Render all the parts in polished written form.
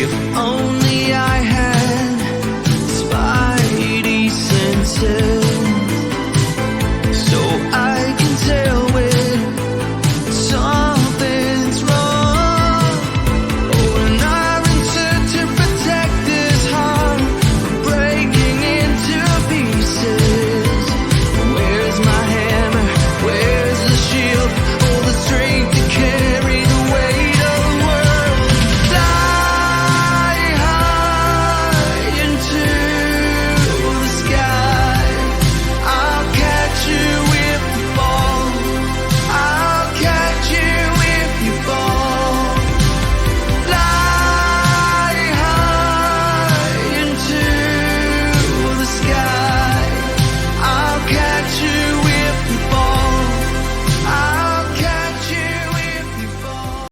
If only I had spidey senses, so I can tell when something's wrong. Oh, and I return to protect this heart from breaking into pieces. Where's my hammer? Where's the shield? All the strength to carry the weight of the world. Fly high into the sky. I'll catch you if you fall. I'll catch you if you fall. Fly high into the sky. I'll catch you if you fall. I'll catch you if you fall.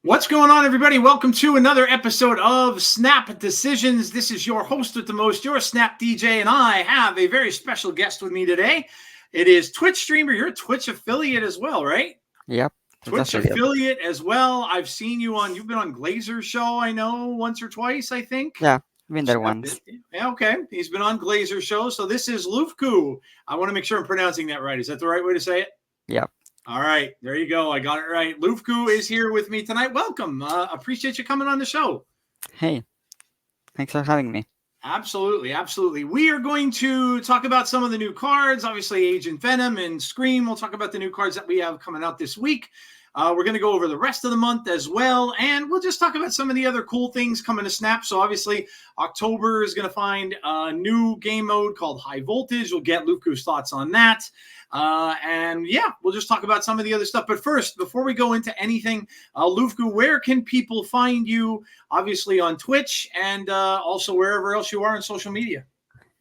What's going on, everybody? Welcome to another episode of Snap Decisions. This is your host with the most, your Snap DJ, and I have a very special guest with me today. It is Twitch streamer. You're a Twitch affiliate as well, right? Yep. Twitch affiliate as well. I've seen you on, you've been on Glazer's show, I know, once or twice, I think. Yeah, been there once. Yeah, okay. He's been on Glazer's show. So this is LUFKU. I want to make sure I'm pronouncing that right. Is that the right way to say it? Yep. All right. There you go. I got it right. LUFKU is here with me tonight. Welcome. Appreciate you coming on the show. Hey, thanks for having me. Absolutely. Absolutely. We are going to talk about some of the new cards, obviously Agent Venom and Scream. We'll talk about the new cards that we have coming out this week. We're going to go over the rest of the month as well. And we'll just talk about some of the other cool things coming to Snap. So obviously October is going to find a new game mode called High Voltage. We'll get LUFKU's thoughts on that. And yeah, we'll just talk about some of the other stuff. But first, before we go into anything, LUFKU, where can people find you? Obviously on Twitch and also wherever else you are on social media.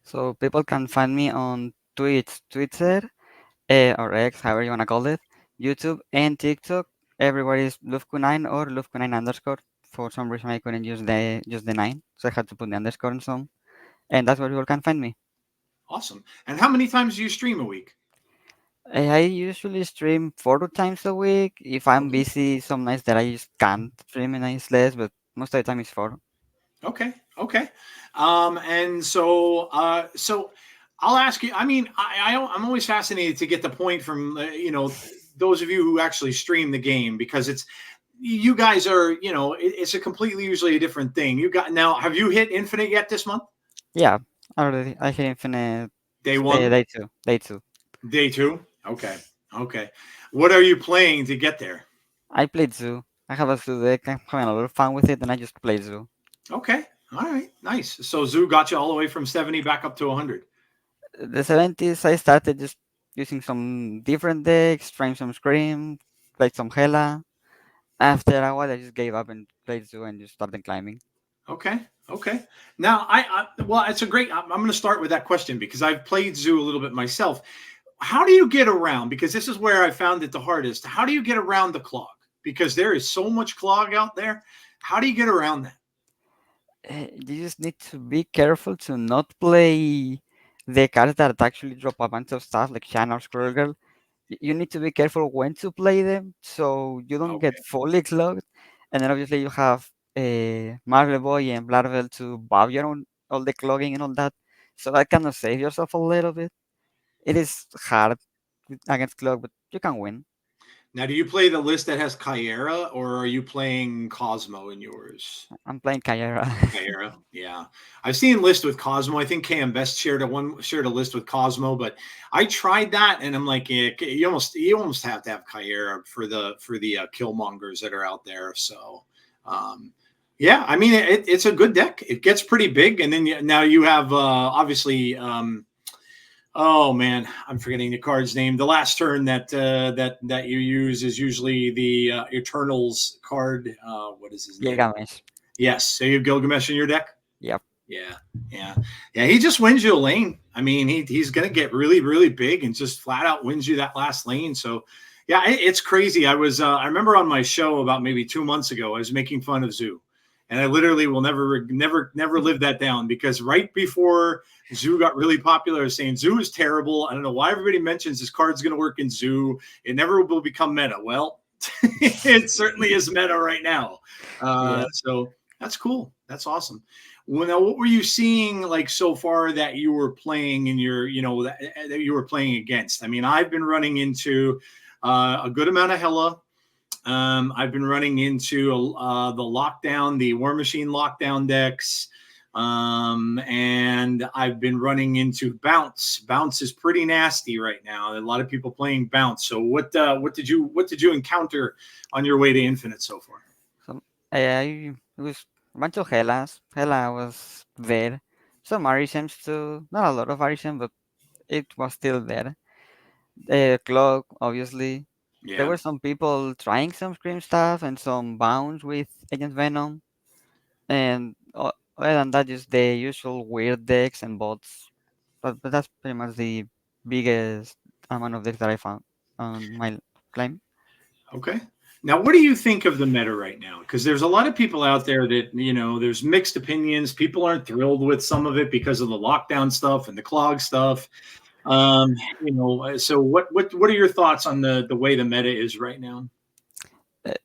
So people can find me on Twitch, Twitter, or X, however you want to call it, YouTube and TikTok. Everywhere is LUFKU9 or LUFKU9_. For some reason, I couldn't use the 9, so I had to put the underscore on some. And that's where people can find me. Awesome. And how many times do you stream a week? I usually stream 4 times a week. If I'm busy, some nights that I just can't stream and it's less, but most of the time it's 4. Okay. And so I'll ask you, I mean, I'm always fascinated to get the point from, those of you who actually stream the game, because it's, you guys are, it's a completely usually a different thing. Have you hit Infinite yet this month? Yeah, already. I hit Infinite. Day 1? Day 2. Day 2? Okay. What are you playing to get there? I played Zoo. I have a Zoo deck. I'm having a lot of fun with it, and I just played Zoo. Okay. All right. Nice. So Zoo got you all the way from 70 back up to 100. The 70s, I started just using some different decks, trying some Scream, played some Hela. After a while, I just gave up and played Zoo and just started climbing. Okay. Now, it's a great, I'm going to start with that question because I've played Zoo a little bit myself. How do you get around? Because this is where I found it the hardest. How do you get around the clog? Because there is so much clog out there. How do you get around that? You just need to be careful to not play the cards that actually drop a bunch of stuff like Shanna or Squirrel Girl. You need to be careful when to play them so you don't get fully clogged. And then obviously you have Marvel Boy and Blarvel to buff your own, all the clogging and all that. So that kind of save yourself a little bit. It is hard against clog, but you can win. Now, do you play the list that has Kyera, or are you playing Cosmo in yours? I'm playing Kyera. Kyera, yeah. I've seen lists with Cosmo. I think KM Best shared a list with Cosmo, but I tried that, and I'm like, yeah, you almost have to have Kyera for the Killmongers that are out there. So, yeah, I mean, it's a good deck. It gets pretty big, and then now you have obviously. Oh man, I'm forgetting the card's name. The last turn that you use is usually the Eternals card. What is his name? Gilgamesh. Yes. So you have Gilgamesh in your deck. Yep. Yeah, yeah, yeah. He just wins you a lane. I mean, he's gonna get really, really big and just flat out wins you that last lane. So, yeah, it's crazy. I remember on my show about maybe 2 months ago, I was making fun of Zoo, and I literally will never live that down because right before Zoo got really popular, I was saying Zoo is terrible. I don't know why everybody mentions this card's gonna work in Zoo. It never will become meta. Well, it certainly is meta right now. Yeah. So that's cool. That's awesome. Well, now, what were you seeing like so far that you were playing in your, that you were playing against? I mean, I've been running into a good amount of Hella. I've been running into the lockdown, the War Machine lockdown decks, and I've been running into Bounce. Bounce is pretty nasty right now. A lot of people playing Bounce. So what did you encounter on your way to Infinite so far? So I it was a bunch of Hellas. Hella was there. Some Arishems too. Not a lot of Arishem, but it was still there. Clock, obviously. There Yeah. were some people trying some Scream stuff and some Bounce with Agent Venom. And other than that, just the usual weird decks and bots. But that's pretty much the biggest amount of decks that I found on my climb. Okay. Now, what do you think of the meta right now? Because there's a lot of people out there that, there's mixed opinions. People aren't thrilled with some of it because of the lockdown stuff and the clog stuff. So what are your thoughts on the way the meta is right now?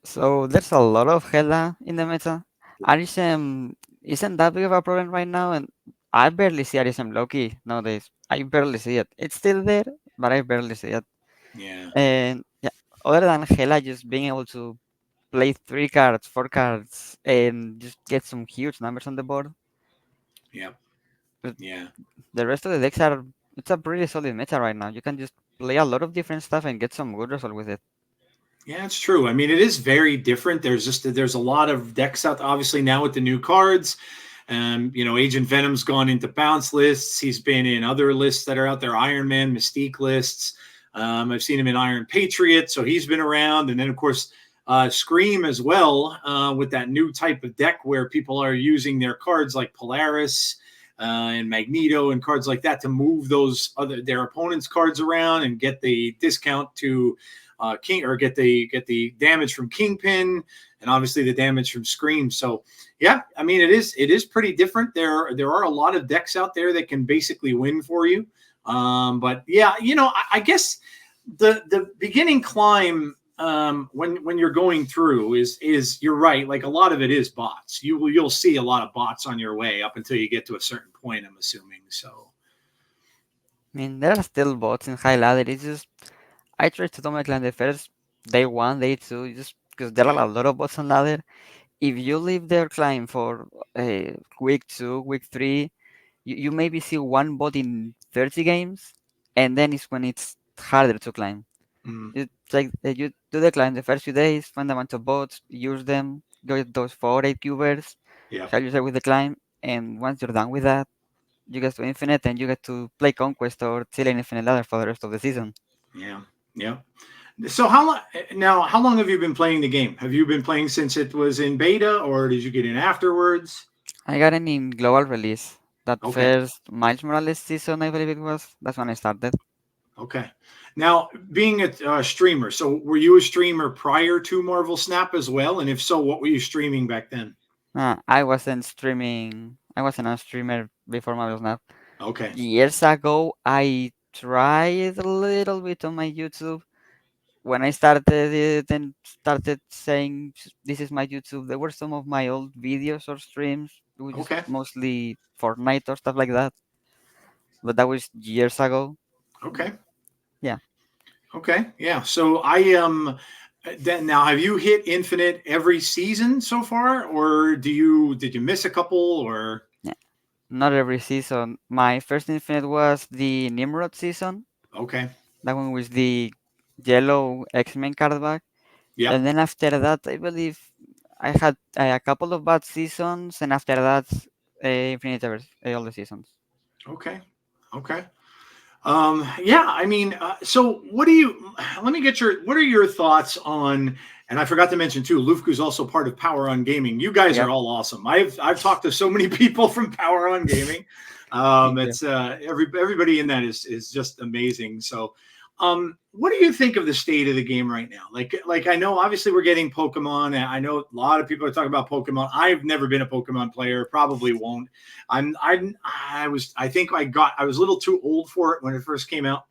So there's a lot of Hela in the meta. Arishem isn't that big of a problem right now, and I barely see Arishem Loki nowadays. I barely see it. It's still there, but I barely see it. Yeah. And yeah, other than Hela just being able to play 3 cards, 4 cards, and just get some huge numbers on the board, Yeah. but Yeah. the rest of the decks are it's a pretty solid meta right now. You can just play a lot of different stuff and get some good result with it. Yeah, it's true. I mean, it is very different. There's a lot of decks out, obviously now with the new cards. Agent Venom's gone into bounce lists. He's been in other lists that are out there, Iron Man, Mystique lists. I've seen him in Iron Patriot, so he's been around. And then, of course, Scream as well, with that new type of deck where people are using their cards like Polaris and Magneto and cards like that to move their opponents' cards around and get the discount to King, or get the damage from Kingpin, and obviously the damage from Scream. So yeah, I mean it is pretty different. There are a lot of decks out there that can basically win for you. But yeah, I guess the beginning climb, when you're going through is you're right. Like a lot of it is bots. You'll see a lot of bots on your way up until you get to a certain point, I'm assuming. So I mean, there are still bots in high ladder. It's just I tried to do my clan the first day one, day two, just because there yeah, are a lot of bots on ladder. If you leave their climb for week two, week three, you maybe see one bot in 30 games, and then it's when it's harder to climb. mm, It's like you do the climb the first few days, find a bunch of bots, use them, get those 4 8 cubers, yeah, help yourself with the climb, and once you're done with that, you get to Infinite and you get to play Conquest or chill in Infinite Ladder for the rest of the season. yeah, yeah. So how long have you been playing the game? Have you been playing since it was in beta, or did you get in afterwards? I got it in global release. That Okay, first Miles Morales season, I believe it was. That's when I started. okay. Now, being a streamer, so were you a streamer prior to Marvel Snap as well? And if so, what were you streaming back then? I wasn't streaming. I wasn't a streamer before Marvel Snap. Okay, Years ago, I tried a little bit on my YouTube. When I started it and started saying this is my YouTube, there were some of my old videos or streams, which is okay, mostly Fortnite or stuff like that. But that was years ago. okay, Yeah. okay. Yeah. So then now have you hit Infinite every season so far, or did you miss a couple, or Yeah. Not every season. My first Infinite was the Nimrod season. okay? That one was the yellow X-Men card back. And Yep. then after that, I believe I had a couple of bad seasons, and after that, Infinite Evers, all the seasons. Okay. Okay. Yeah, I mean, so what do you? Let me get your. What are your thoughts on? And I forgot to mention too, LUFKU is also part of Power On Gaming. You guys are Yep. all awesome. I've talked to so many people from Power On Gaming. Thank you. It's everybody in that is just amazing. So, what do you think of the state of the game right now? Like I know obviously we're getting Pokemon, and I know a lot of people are talking about Pokemon. I've never been a Pokemon player, probably won't. I think I was a little too old for it when it first came out.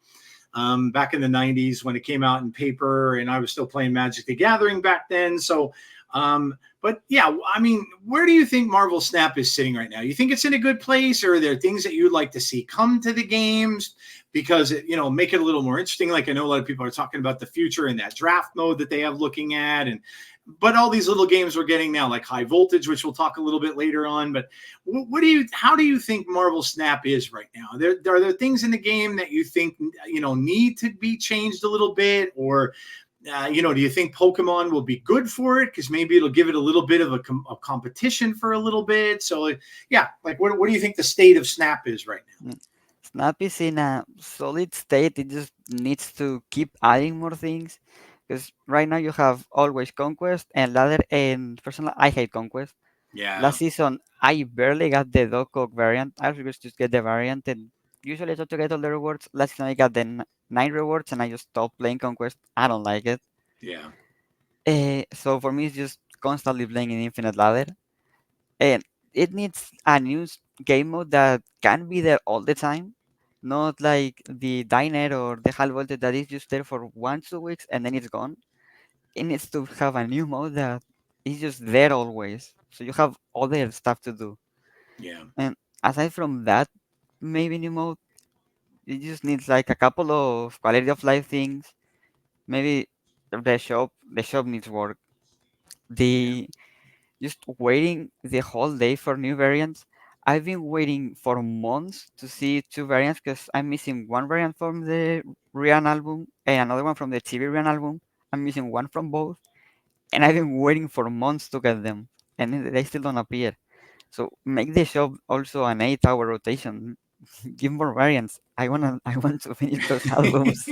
Back in the 90s when it came out in paper, and I was still playing Magic the Gathering back then. So, but yeah, I mean, where do you think Marvel Snap is sitting right now? You think it's in a good place, or are there things that you'd like to see come to the games because it, make it a little more interesting? Like I know a lot of people are talking about the future and that draft mode that they have looking at, and but all these little games we're getting now, like High Voltage, which we'll talk a little bit later on. But how do you think Marvel Snap is right now? Are there things in the game that you think need to be changed a little bit, or do you think Pokemon will be good for it because maybe it'll give it a little bit of a competition for a little bit? So, yeah, like what do you think the state of Snap is right now? Mm. Snap is in a solid state. It just needs to keep adding more things. Because right now you have always Conquest and Ladder, and personally, I hate Conquest. Yeah, Last season, I barely got the Dog Cock variant. I was just get the variant, and usually I try to get all the rewards. Last season, I got the 9 rewards, and I just stopped playing Conquest. I don't like it. yeah, So for me, it's just constantly playing in Infinite Ladder. And it needs a new game mode that can be there all the time, not like the diner or the high voltage that is just there for 1 2 weeks and then it's gone. It needs to have a new mode that is just there always, so you have other stuff to do. yeah, And aside from that, maybe new mode, it just needs like a couple of quality of life things. Maybe the shop needs work. yeah, The Just waiting the whole day for new variants. I've been waiting for months to see 2 variants because I'm missing one variant from the Rian album and another one from the TV Rian album. I'm missing one from both, and I've been waiting for months to get them, and they still don't appear. So make the shop also an 8 hour rotation. Give more variants. I want to finish those albums.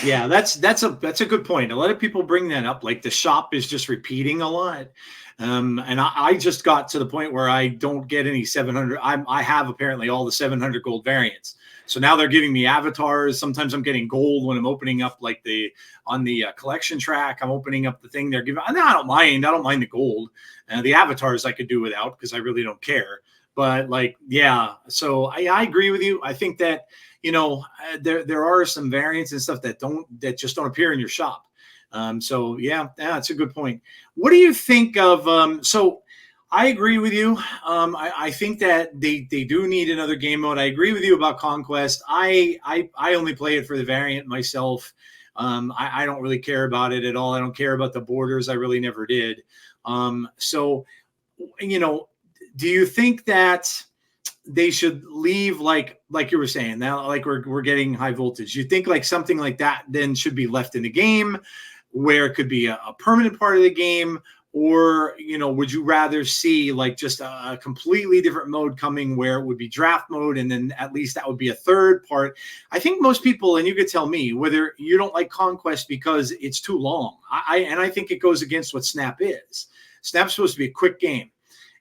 yeah, that's a good point. A lot of people bring that up. Like the shop is just repeating a lot. And I just got to the point where I don't get any 700. I have apparently all the 700 gold variants. So now they're giving me avatars. Sometimes I'm getting gold when I'm opening up like the on the collection track. I'm opening up the thing they're giving. I don't mind. I don't mind the gold. The avatars I could do without because I really don't care. But like, yeah. So I agree with you. I think that there are some variants and stuff that just don't appear in your shop. So yeah, it's a good point. What do you think of? So I agree with you. I think that they do need another game mode. I agree with you about Conquest. I only play it for the variant myself. I don't really care about it at all. I don't care about the borders. I really never did. So you know, do you think that they should leave like you were saying now, like we're getting high voltage? You think like something like that then should be left in the game where it could be a permanent part of the game, or would you rather see like just a completely different mode coming where it would be draft mode, and then at least that would be a third part? I think most people, and you could tell me whether you don't like Conquest because it's too long. I think it goes against what Snap is. Snap's supposed to be a quick game,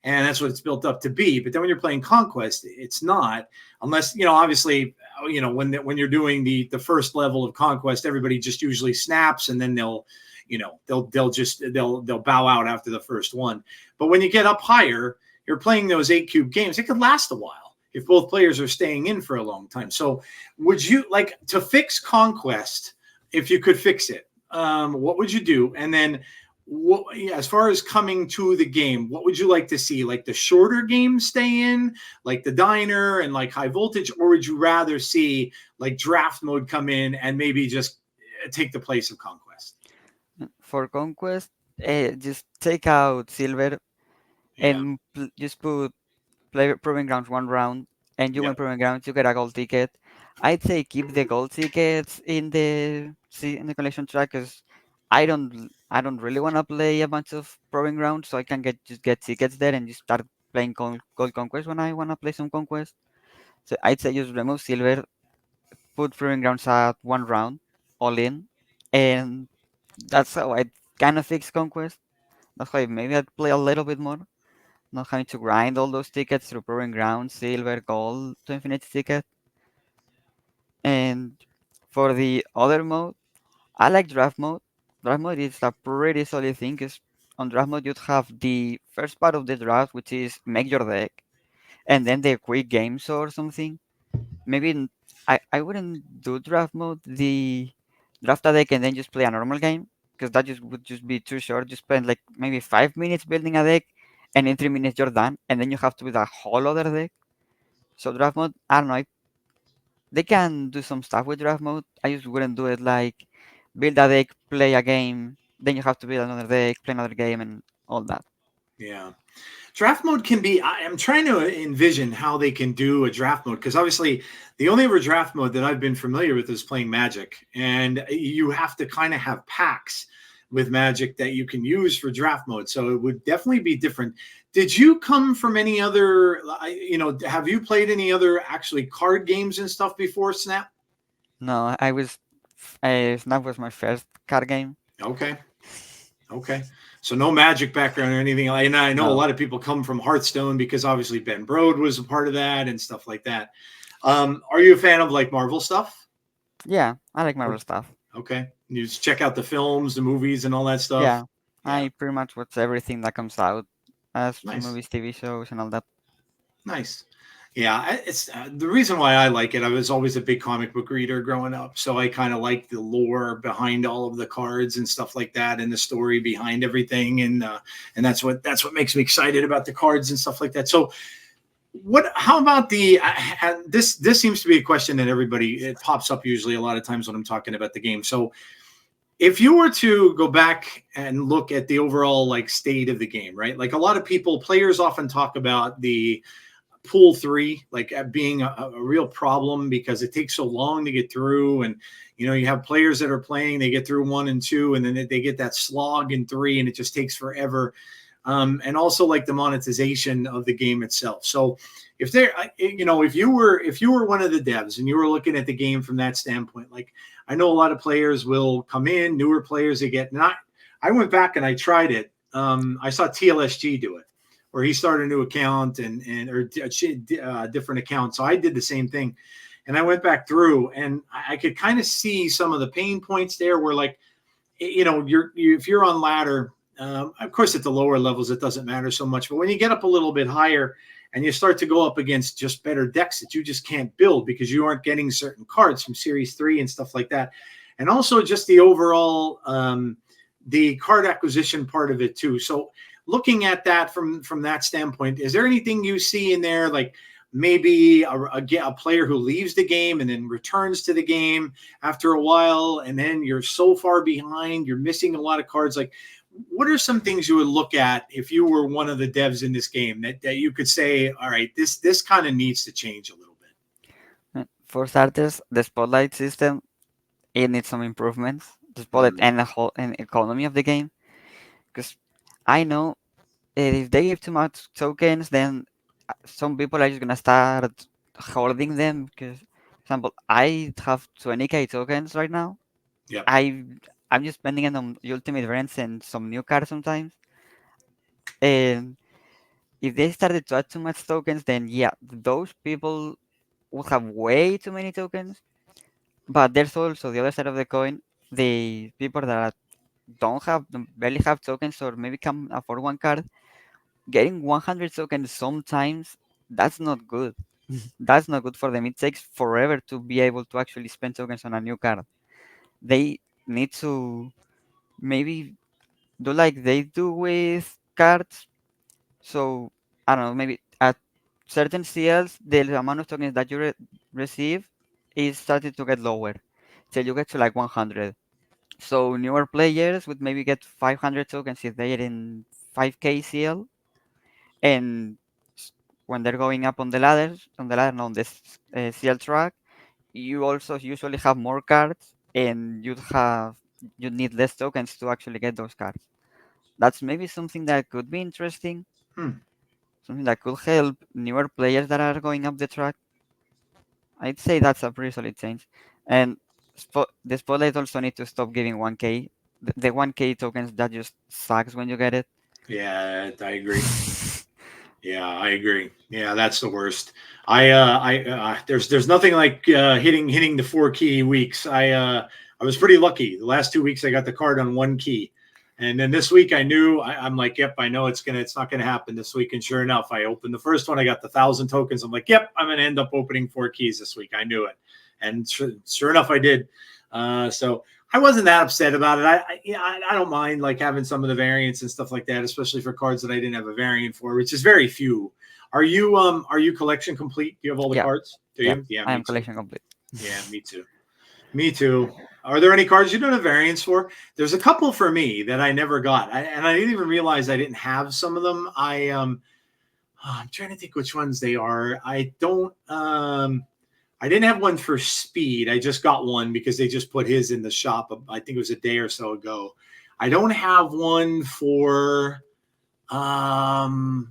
and that's what it's built up to be. But then when you're playing Conquest, it's not, unless obviously when you're doing the first level of Conquest, everybody just usually snaps, and then they'll bow out after the first one. But when you get up higher, you're playing those 8 cube games. It could last a while if both players are staying in for a long time. So would you like to fix Conquest? If you could fix it, what would you do? And then as far as coming to the game, what would you like to see? Like the shorter games stay in, like the diner and like high voltage, or would you rather see like draft mode come in and maybe just take the place of Conquest? For Conquest, just take out Silver Yeah. and just put play Proving Grounds 1 round, and you win Yep. Proving Grounds, you get a gold ticket. I'd say keep the gold tickets in the collection track, because I don't really want to play a bunch of Proving Grounds, so I can get tickets there and just start playing Gold Conquest when I want to play some Conquest. So I'd say just remove Silver, put Proving Grounds at 1 round, all in, and that's how I kind of fix Conquest. That's why maybe I'd play a little bit more, not having to grind all those tickets through Proving Grounds, Silver, Gold to Infinity Ticket. And for the other mode, I like Draft Mode. Draft Mode is a pretty solid thing, because on Draft Mode you'd have the first part of the draft, which is make your deck, and then the quick games or something. Maybe I wouldn't do draft mode, the draft a deck and then just play a normal game, because that just would just be too short. You spend like maybe 5 minutes building a deck, and in 3 minutes you're done, and then you have to build a whole other deck. So draft mode, I don't know. They can do some stuff with draft mode. I just wouldn't do it like build a deck, play a game, then you have to build another deck, play another game, and all that. Yeah. Draft mode can be, I'm trying to envision how they can do a draft mode, because obviously the only ever draft mode that I've been familiar with is playing Magic, and you have to kind of have packs with Magic that you can use for draft mode. So it would definitely be different. Did you come from any other, have you played any other actually card games and stuff before Snap? No, Snap was my first card game. Okay. Okay. So no Magic background or anything. And I know a No. lot of people come from Hearthstone because obviously Ben Brode was a part of that and stuff like that. Are you a fan of like Marvel stuff? Yeah, I like Marvel stuff. Okay. You just check out the films, the movies, and all that stuff. Yeah, Yeah. I pretty much watch everything that comes out as for Nice. movies, TV shows, and all that. Nice. Yeah, it's the reason why I like it. I was always a big comic book reader growing up, so I kind of like the lore behind all of the cards and stuff like that, and the story behind everything, and that's what makes me excited about the cards and stuff like that. So, what? How about the? This seems to be a question that everybody it pops up usually a lot of times when I'm talking about the game. So, if you were to go back and look at the overall like state of the game, right? Like a lot of players often talk about the pool three like being a real problem because it takes so long to get through, and you have players that are playing, they get through 1 and 2, and then they get that slog in 3 and it just takes forever. And also like the monetization of the game itself. So if if you were one of the devs and you were looking at the game from that standpoint, like I know a lot of players will come in, newer players, they get not. I went back and I tried it. I saw TLSG do it, where he started a new account and or different account. So I did the same thing, and I went back through, and I could kind of see some of the pain points there. Where like, if you're on ladder, of course at the lower levels it doesn't matter so much, but when you get up a little bit higher and you start to go up against just better decks that you just can't build because you aren't getting certain cards from Series 3 and stuff like that, and also just the overall the card acquisition part of it too. So looking at that from that standpoint, is there anything you see in there, like maybe a player who leaves the game and then returns to the game after a while, and then you're so far behind, you're missing a lot of cards? Like, what are some things you would look at if you were one of the devs in this game that you could say, all right, this kind of needs to change a little bit? For starters, the spotlight system, it needs some improvements. The spotlight Mm, and the whole and economy of the game, because I know if they give too much tokens, then some people are just gonna start hoarding them. Because, for example, I have 20k tokens right now. yep. I I'm just spending it on ultimate events and some new cards sometimes. And if they started to add too much tokens, then yeah, those people will have way too many tokens. But there's also the other side of the coin, the people that barely have tokens or maybe can afford one card. Getting 100 tokens sometimes, that's not good. That's not good for them. It takes forever to be able to actually spend tokens on a new card. They need to maybe do like they do with cards. So I don't know, maybe at certain CLs, the amount of tokens that you receive is starting to get lower till you get to like 100. So newer players would maybe get 500 tokens if they're in 5k CL, and when they're going up on the ladder, no, on this CL track, you also usually have more cards, and you need less tokens to actually get those cards. That's maybe something that could be interesting, Hmm. something that could help newer players that are going up the track. I'd say that's a pretty solid change. And the spotlight also need to stop giving 1K. The 1K tokens that just sucks when you get it. Yeah, I agree. Yeah, I agree. Yeah, that's the worst. There's nothing like hitting the 4 key weeks. I was pretty lucky. The last 2 weeks I got the card on 1 key, and then this week I knew I'm like, yep, I know it's not gonna happen this week. And sure enough, I opened the first one. I got the 1,000 tokens. I'm like, yep, I'm gonna end up opening 4 keys this week. I knew it, and sure enough, I did. So I wasn't that upset about it. I don't mind like having some of the variants and stuff like that, especially for cards that I didn't have a variant for, which is very few. Are you collection complete? Do you have all the Yeah, cards? Do yeah. you? Yeah, I me am too. collection complete. Yeah, me too. Me too. Are there any cards you don't have variants for? There's a couple for me that I never got, and I didn't even realize I didn't have some of them. I'm trying to think which ones they are. I don't. I didn't have one for Speed. I just got one because they just put his in the shop. I think it was a day or so ago. I don't have one for. I'm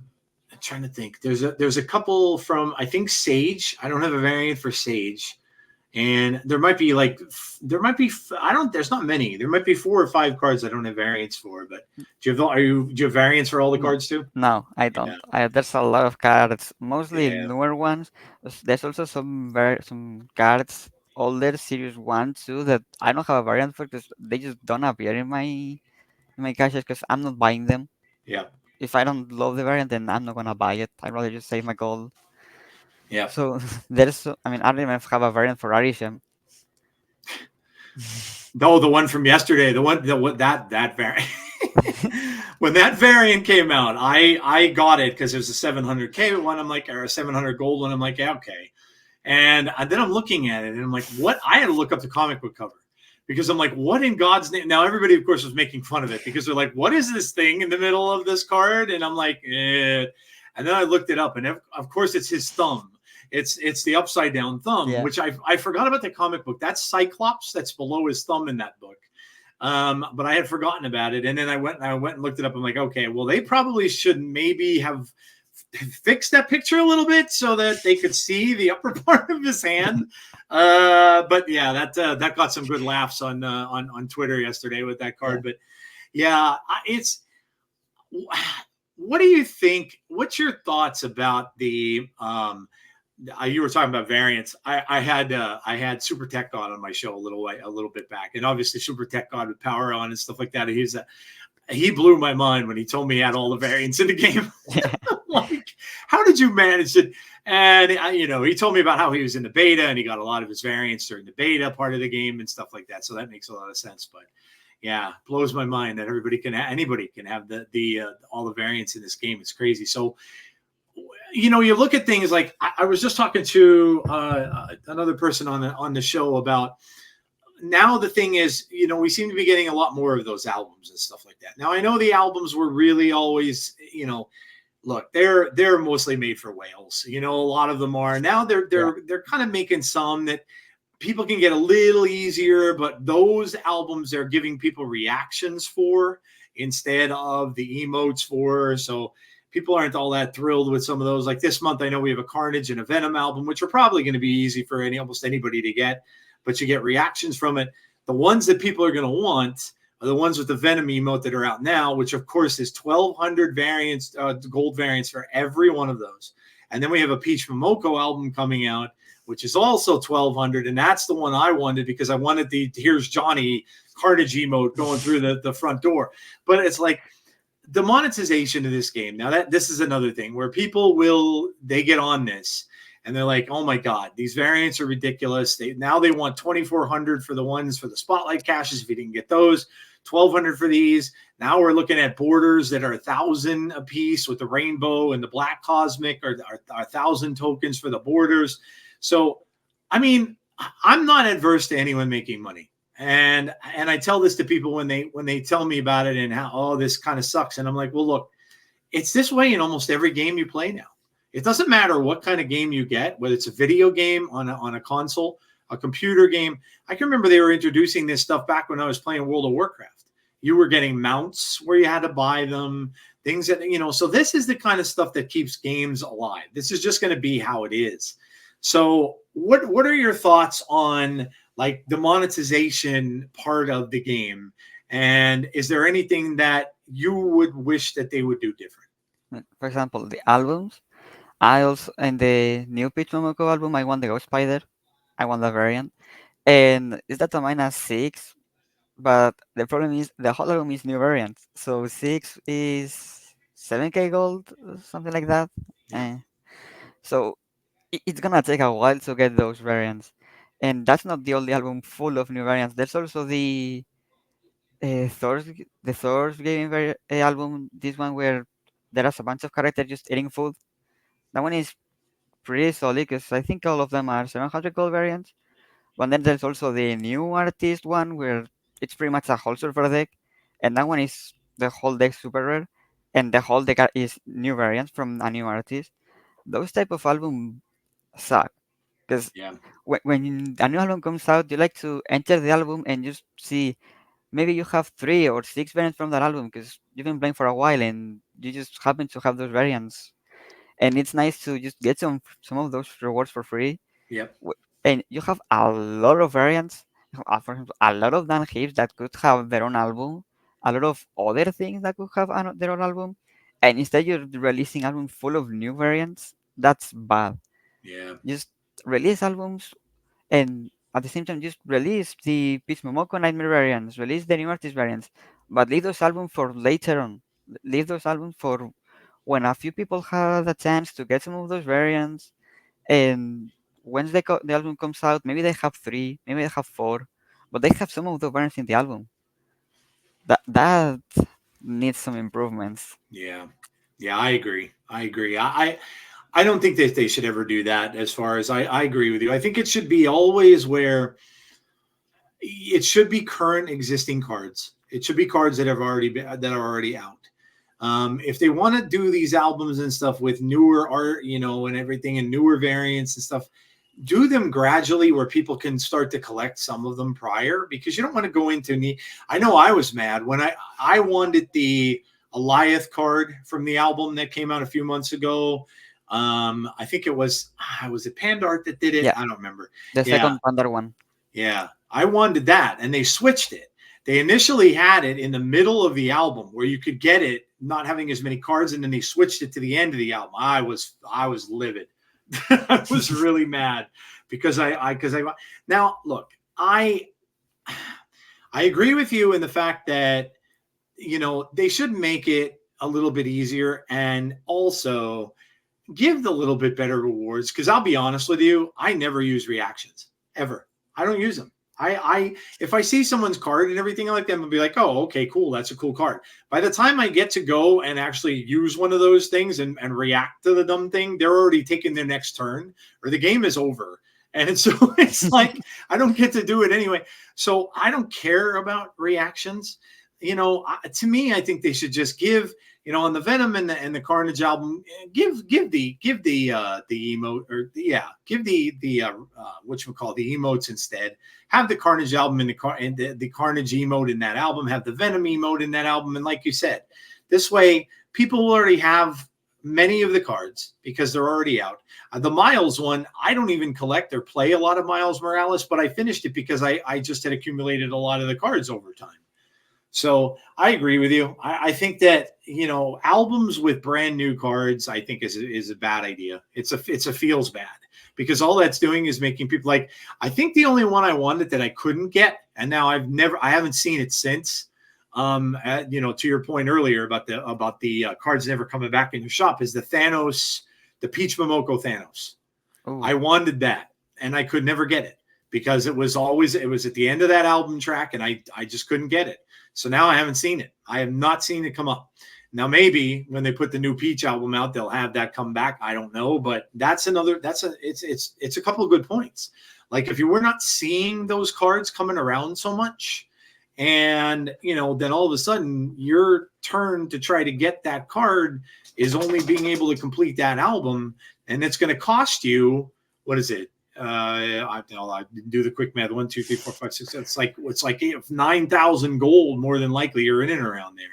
trying to think. There's a couple from I think Sage. I don't have a variant for Sage, and there might be I don't. There's not many. There might be 4 or 5 cards I don't have variants for. But do you have variants for all the No, cards too? no, I Yeah, don't. There's a lot of cards, mostly yeah, newer ones. There's also some cards, older series 1, 2 that I don't have a variant for because they just don't appear in my caches because I'm not buying them. yeah, If I don't love the variant, then I'm not gonna buy it. I'd rather just save my gold. yeah. So I mean, I don't even have a variant for Arishem. No, the one from yesterday, that variant. When that variant came out, I got it because it was a 700K one. I'm like, or a 700 gold one. I'm like, yeah, okay. And then I'm looking at it and I'm like, what? I had to look up the comic book cover because I'm like, what in God's name? Now everybody, of course, was making fun of it because they're like, what is this thing in the middle of this card? And I'm like, eh. And then I looked it up, and of course, it's his thumb. It's the upside down thumb, Yeah. which I forgot about the comic book. That's Cyclops. That's below his thumb in that book. But I had forgotten about it, and then I went and looked it up. I'm like, okay, well, they probably should maybe have fixed that picture a little bit so that they could see the upper part of his hand. But yeah, that got some good laughs on Twitter yesterday with that card. Yeah. But yeah, it's. What do you think? What's your thoughts about the? You were talking about variants. I had Super Tech God on my show a little bit back, and obviously Super Tech God with Power On and stuff like that. He blew my mind when he told me he had all the variants in the game. Like, how did you manage it? And he told me about how he was in the beta and he got a lot of his variants during the beta part of the game and stuff like that. So that makes a lot of sense. But yeah, blows my mind that anybody can have the all the variants in this game. It's crazy. So you look at things like I was just talking to another person on the show about. Now the thing is, we seem to be getting a lot more of those albums and stuff like that. Now I know the albums were really always, look, they're mostly made for whales. A lot of them are. Now they're kind of making some that people can get a little easier, but those albums they're giving people reactions for instead of the emotes for. So people aren't all that thrilled with some of those. Like this month, I know we have a Carnage and a Venom album, which are probably going to be easy for almost anybody to get, but you get reactions from it. The ones that people are going to want are the ones with the Venom emote that are out now, which of course is 1,200 variants, gold variants for every one of those. And then we have a Peach Momoko album coming out, which is also 1,200. And that's the one I wanted because I wanted the Here's Johnny Carnage emote going through the front door. But it's like the monetization of this game. Now this is another thing where people they get on this and they're like, oh my God, these variants are ridiculous. They want 2,400 for the ones for the spotlight caches. If you didn't get those, 1,200 for these. Now we're looking at borders that are 1,000 a piece with the rainbow and the black cosmic are 1,000 tokens for the borders. So, I mean, I'm not adverse to anyone making money. And I tell this to people when they tell me about it and how, oh, this kind of sucks. And I'm like, well, look, it's this way in almost every game you play now. It doesn't matter what kind of game you get, whether it's a video game on a console, a computer game. I can remember they were introducing this stuff back when I was playing World of Warcraft. You were getting mounts where you had to buy them, things that, so this is the kind of stuff that keeps games alive. This is just going to be how it is. So what are your thoughts on like the monetization part of the game? And is there anything that you would wish that they would do different? For example, the albums. I also in the new Peach Momoko album, I want the Ghost Spider. I want the variant, and it's that a -6. But the problem is the whole album is new variants. So 6 is 7K gold, something like that. Yeah. Eh, so it's gonna take a while to get those variants. And that's not the only album full of new variants. There's also the Thor's gaming album. This one where there is a bunch of characters just eating food. That one is pretty solid because I think all of them are 700 gold variants. But then there's also the new artist one where it's pretty much a whole server deck, and that one is the whole deck super rare, and the whole deck is new variants from a new artist. Those type of album suck because Yeah. when a new album comes out, you like to enter the album and just see maybe you have 3 or 6 variants from that album because you've been playing for a while and you just happen to have those variants, and it's nice to just get some of those rewards for free. Yep. And you have a lot of variants. For example, a lot of Dan Hips that could have their own album, a lot of other things that could have their own album, and instead you're releasing album full of new variants. That's bad. Yeah. Just release albums, and at the same time just release the Peach Momoko Nightmare variants, release the new artist variants, but leave those albums for later on. Leave those albums for when a few people have the chance to get some of those variants, and once the album comes out, maybe they have 3, maybe they have 4, but they have some of the variants in the album. That needs some improvements. Yeah. Yeah, I agree. I agree. I don't think that they should ever do that. As far as I agree with you. I think it should be always where it should be current existing cards. It should be cards that have already been that are already out. If they want to do these albums and stuff with newer art, and everything and newer variants and stuff, do them gradually where people can start to collect some of them prior, because you don't want to go into me. I know I was mad when I wanted the Eliath card from the album that came out a few months ago. I think it was it Pandart that did it. Yeah, I don't remember. the Yeah. second Panda one. Yeah, I wanted that, and they switched it. They initially had it in the middle of the album where you could get it not having as many cards, and then they switched it to the end of the album. I was livid. I was really mad because I now look, I agree with you in the fact that they should make it a little bit easier and also give the little bit better rewards, because I'll be honest with you, I never use reactions ever. I don't use them. I if I see someone's card and everything like that, I'll be like, oh, okay, cool, that's a cool card. By the time I get to go and actually use one of those things and react to the dumb thing, they're already taking their next turn or the game is over. And so it's like I don't get to do it anyway. So I don't care about reactions. To me, I think they should just give, on the Venom and the Carnage album, give the emote, or give the what you call the emotes instead. Have the Carnage album and the Carnage emote in that album. Have the Venom emote in that album, and like you said, this way people will already have many of the cards because they're already out. The Miles one, I don't even collect or play a lot of Miles Morales, but I finished it because I just had accumulated a lot of the cards over time. So I agree with you. I think that, albums with brand new cards, I think is a bad idea. It's a feels bad, because all that's doing is making people like, I think the only one I wanted that I couldn't get, and now I haven't seen it since. To your point earlier about the cards never coming back in your shop, is the Thanos, the Peach Momoko Thanos. Ooh. I wanted that and I could never get it because it was at the end of that album track, and I just couldn't get it. So now I haven't seen it. I have not seen it come up. Now, maybe when they put the new Peach album out, they'll have that come back. I don't know, but it's a couple of good points. Like, if you were not seeing those cards coming around so much, and then all of a sudden your turn to try to get that card is only being able to complete that album, and it's going to cost you, what is it? I do the quick math. 1, 2, 3, 4, 5, 6. It's like 9,000 gold, more than likely, you're in and around there.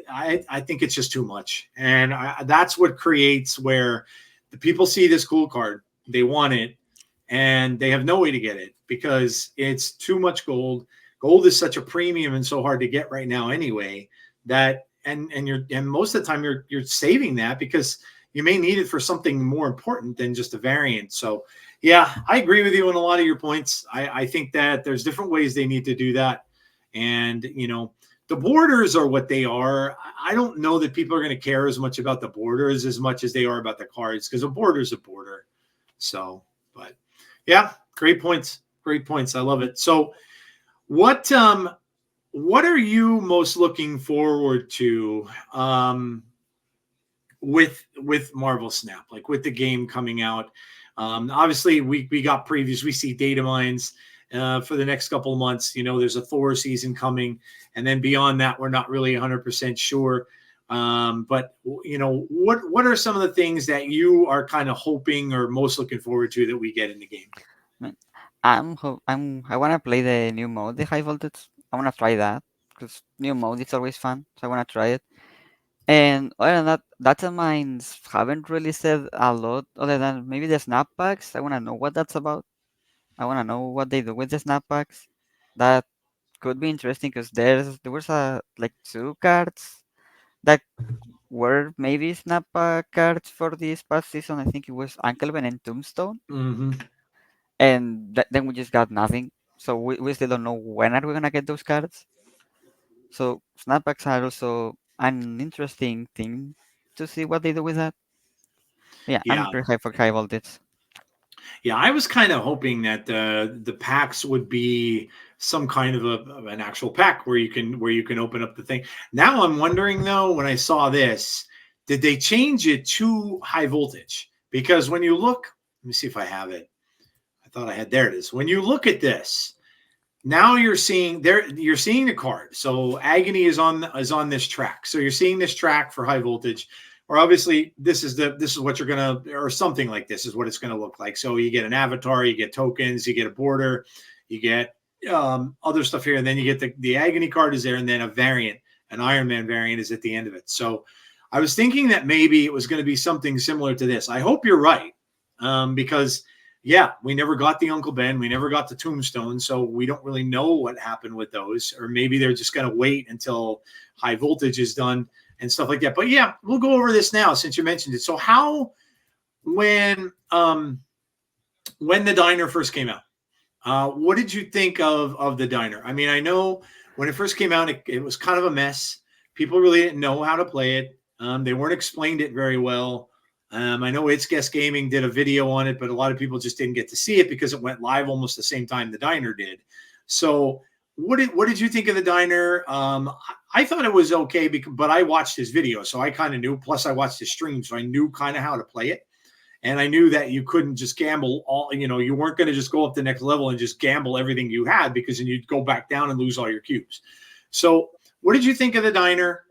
I think it's just too much, and that's what creates where the people see this cool card, they want it, and they have no way to get it because it's too much gold. Gold is such a premium and so hard to get right now anyway, that and most of the time you're saving that because you may need it for something more important than just a variant. So yeah, I agree with you on a lot of your points. I think that there's different ways they need to do that. And the borders are what they are. I don't know that people are going to care as much about the borders as much as they are about the cards, because a border is a border. So, but yeah, great points. Great points. I love it. So what are you most looking forward to with Marvel Snap, like with the game coming out? Obviously, we got previews. We see data mines for the next couple of months. There's a Thor season coming, and then beyond that, we're not really 100% sure. But what are some of the things that you are kind of hoping or most looking forward to that we get in the game? Man, I wanna play the new mode, the high voltage. I wanna try that because new mode is always fun. So I wanna try it. And other than that, data mines haven't really said a lot other than maybe the snapbacks. I wanna know what that's about. I wanna know what they do with the snapbacks. That could be interesting because there was like two cards that were maybe snapback cards for this past season. I think it was Ankelben and Tombstone, Mm-hmm. and then we just got nothing. So we still don't know when are we gonna get those cards. So snapbacks are also an interesting thing to see what they do with that. Yeah, I'm Yeah. pretty high for high voltage. Yeah, I was kind of hoping that the packs would be some kind of an actual pack where you can open up the thing. Now I'm wondering though, when I saw this, did they change it to high voltage? Because when you look, let me see if I have it. I thought I had, there it is. When you look at this, now you're seeing the card. So agony is on this track. So you're seeing this track for high voltage, or obviously this is what you're gonna, or something like this is what it's gonna look like. So you get an avatar, you get tokens, you get a border, you get other stuff here, and then you get the agony card is there, and then a variant, an Iron Man variant is at the end of it. So I was thinking that maybe it was going to be something similar to this. I hope you're right, because yeah, we never got the Uncle Ben. We never got the Tombstone. So we don't really know what happened with those. Or maybe they're just going to wait until high voltage is done and stuff like that. But yeah, we'll go over this now since you mentioned it. So when the diner first came out, what did you think of the diner? I mean, I know when it first came out, it was kind of a mess. People really didn't know how to play it. They weren't explained it very well. I know It's Guest Gaming did a video on it, but a lot of people just didn't get to see it because it went live almost the same time the diner did. So what did you think of the diner? I thought it was okay, but I watched his video, so I kind of knew. Plus, I watched his stream, so I knew kind of how to play it. And I knew that you couldn't just gamble you weren't going to just go up the next level and just gamble everything you had, because then you'd go back down and lose all your cubes. So what did you think of the diner?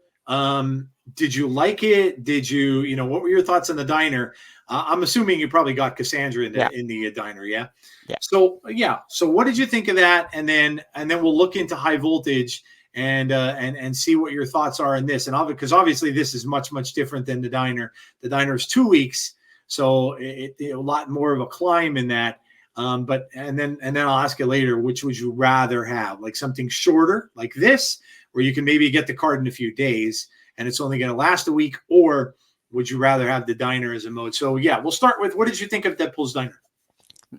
Did you like it? What were your thoughts on the diner? I'm assuming you probably got Cassandra in Yeah, the diner. Yeah. yeah. So yeah. So what did you think of that? And then we'll look into high voltage and see what your thoughts are on this. And because obviously this is much, much different than the diner. The diner is 2 weeks. So a lot more of a climb in that. And then I'll ask you later, which would you rather have? Like something shorter like this, where you can maybe get the card in a few days and it's only going to last a week, or would you rather have the diner as a mode? So yeah, we'll start with, what did you think of Deadpool's diner?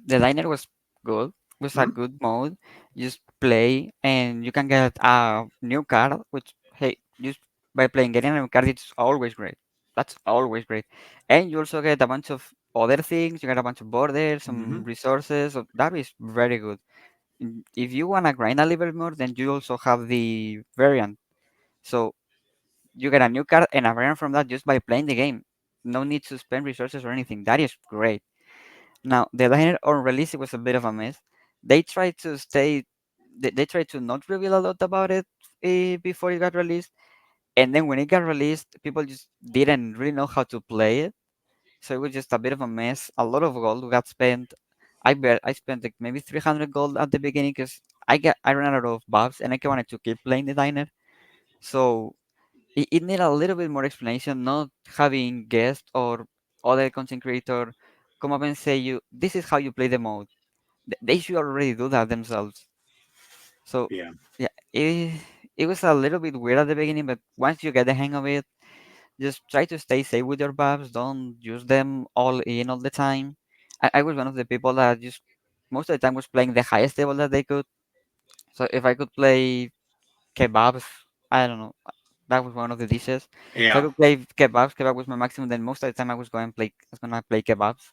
The diner was good. Was a Mhm. good mode. You just play and you can get a new card, which hey, just by playing getting a new card, it's always great. That's always great. And you also get a bunch of other things. You get a bunch of borders, some Mhm. resources. So that is very good. If you wanna grind a little bit more, then you also have the variant. So you get a new card and a variant from that just by playing the game. No need to spend resources or anything. That is great. Now, the diner on release, it was a bit of a mess. They tried to stay, they tried to not reveal a lot about it before it got released. And then when it got released, people just didn't really know how to play it. So it was just a bit of a mess. A lot of gold got spent. I spent like maybe 300 gold at the beginning because I ran out of buffs and I wanted to keep playing the diner. So it needed a little bit more explanation, not having guests or other content creator come up and say you this is how you play the mode. They should already do that themselves. So Yeah. yeah, it was a little bit weird at the beginning, but once you get the hang of it, just try to stay safe with your buffs. Don't use them all in all the time. I was one of the people that just most of the time was playing the highest level that they could. So if I could play kebabs, I don't know. That was one of the dishes. If I Yeah. could play kebabs, kebab was my maximum. Then most of the time I was gonna play kebabs.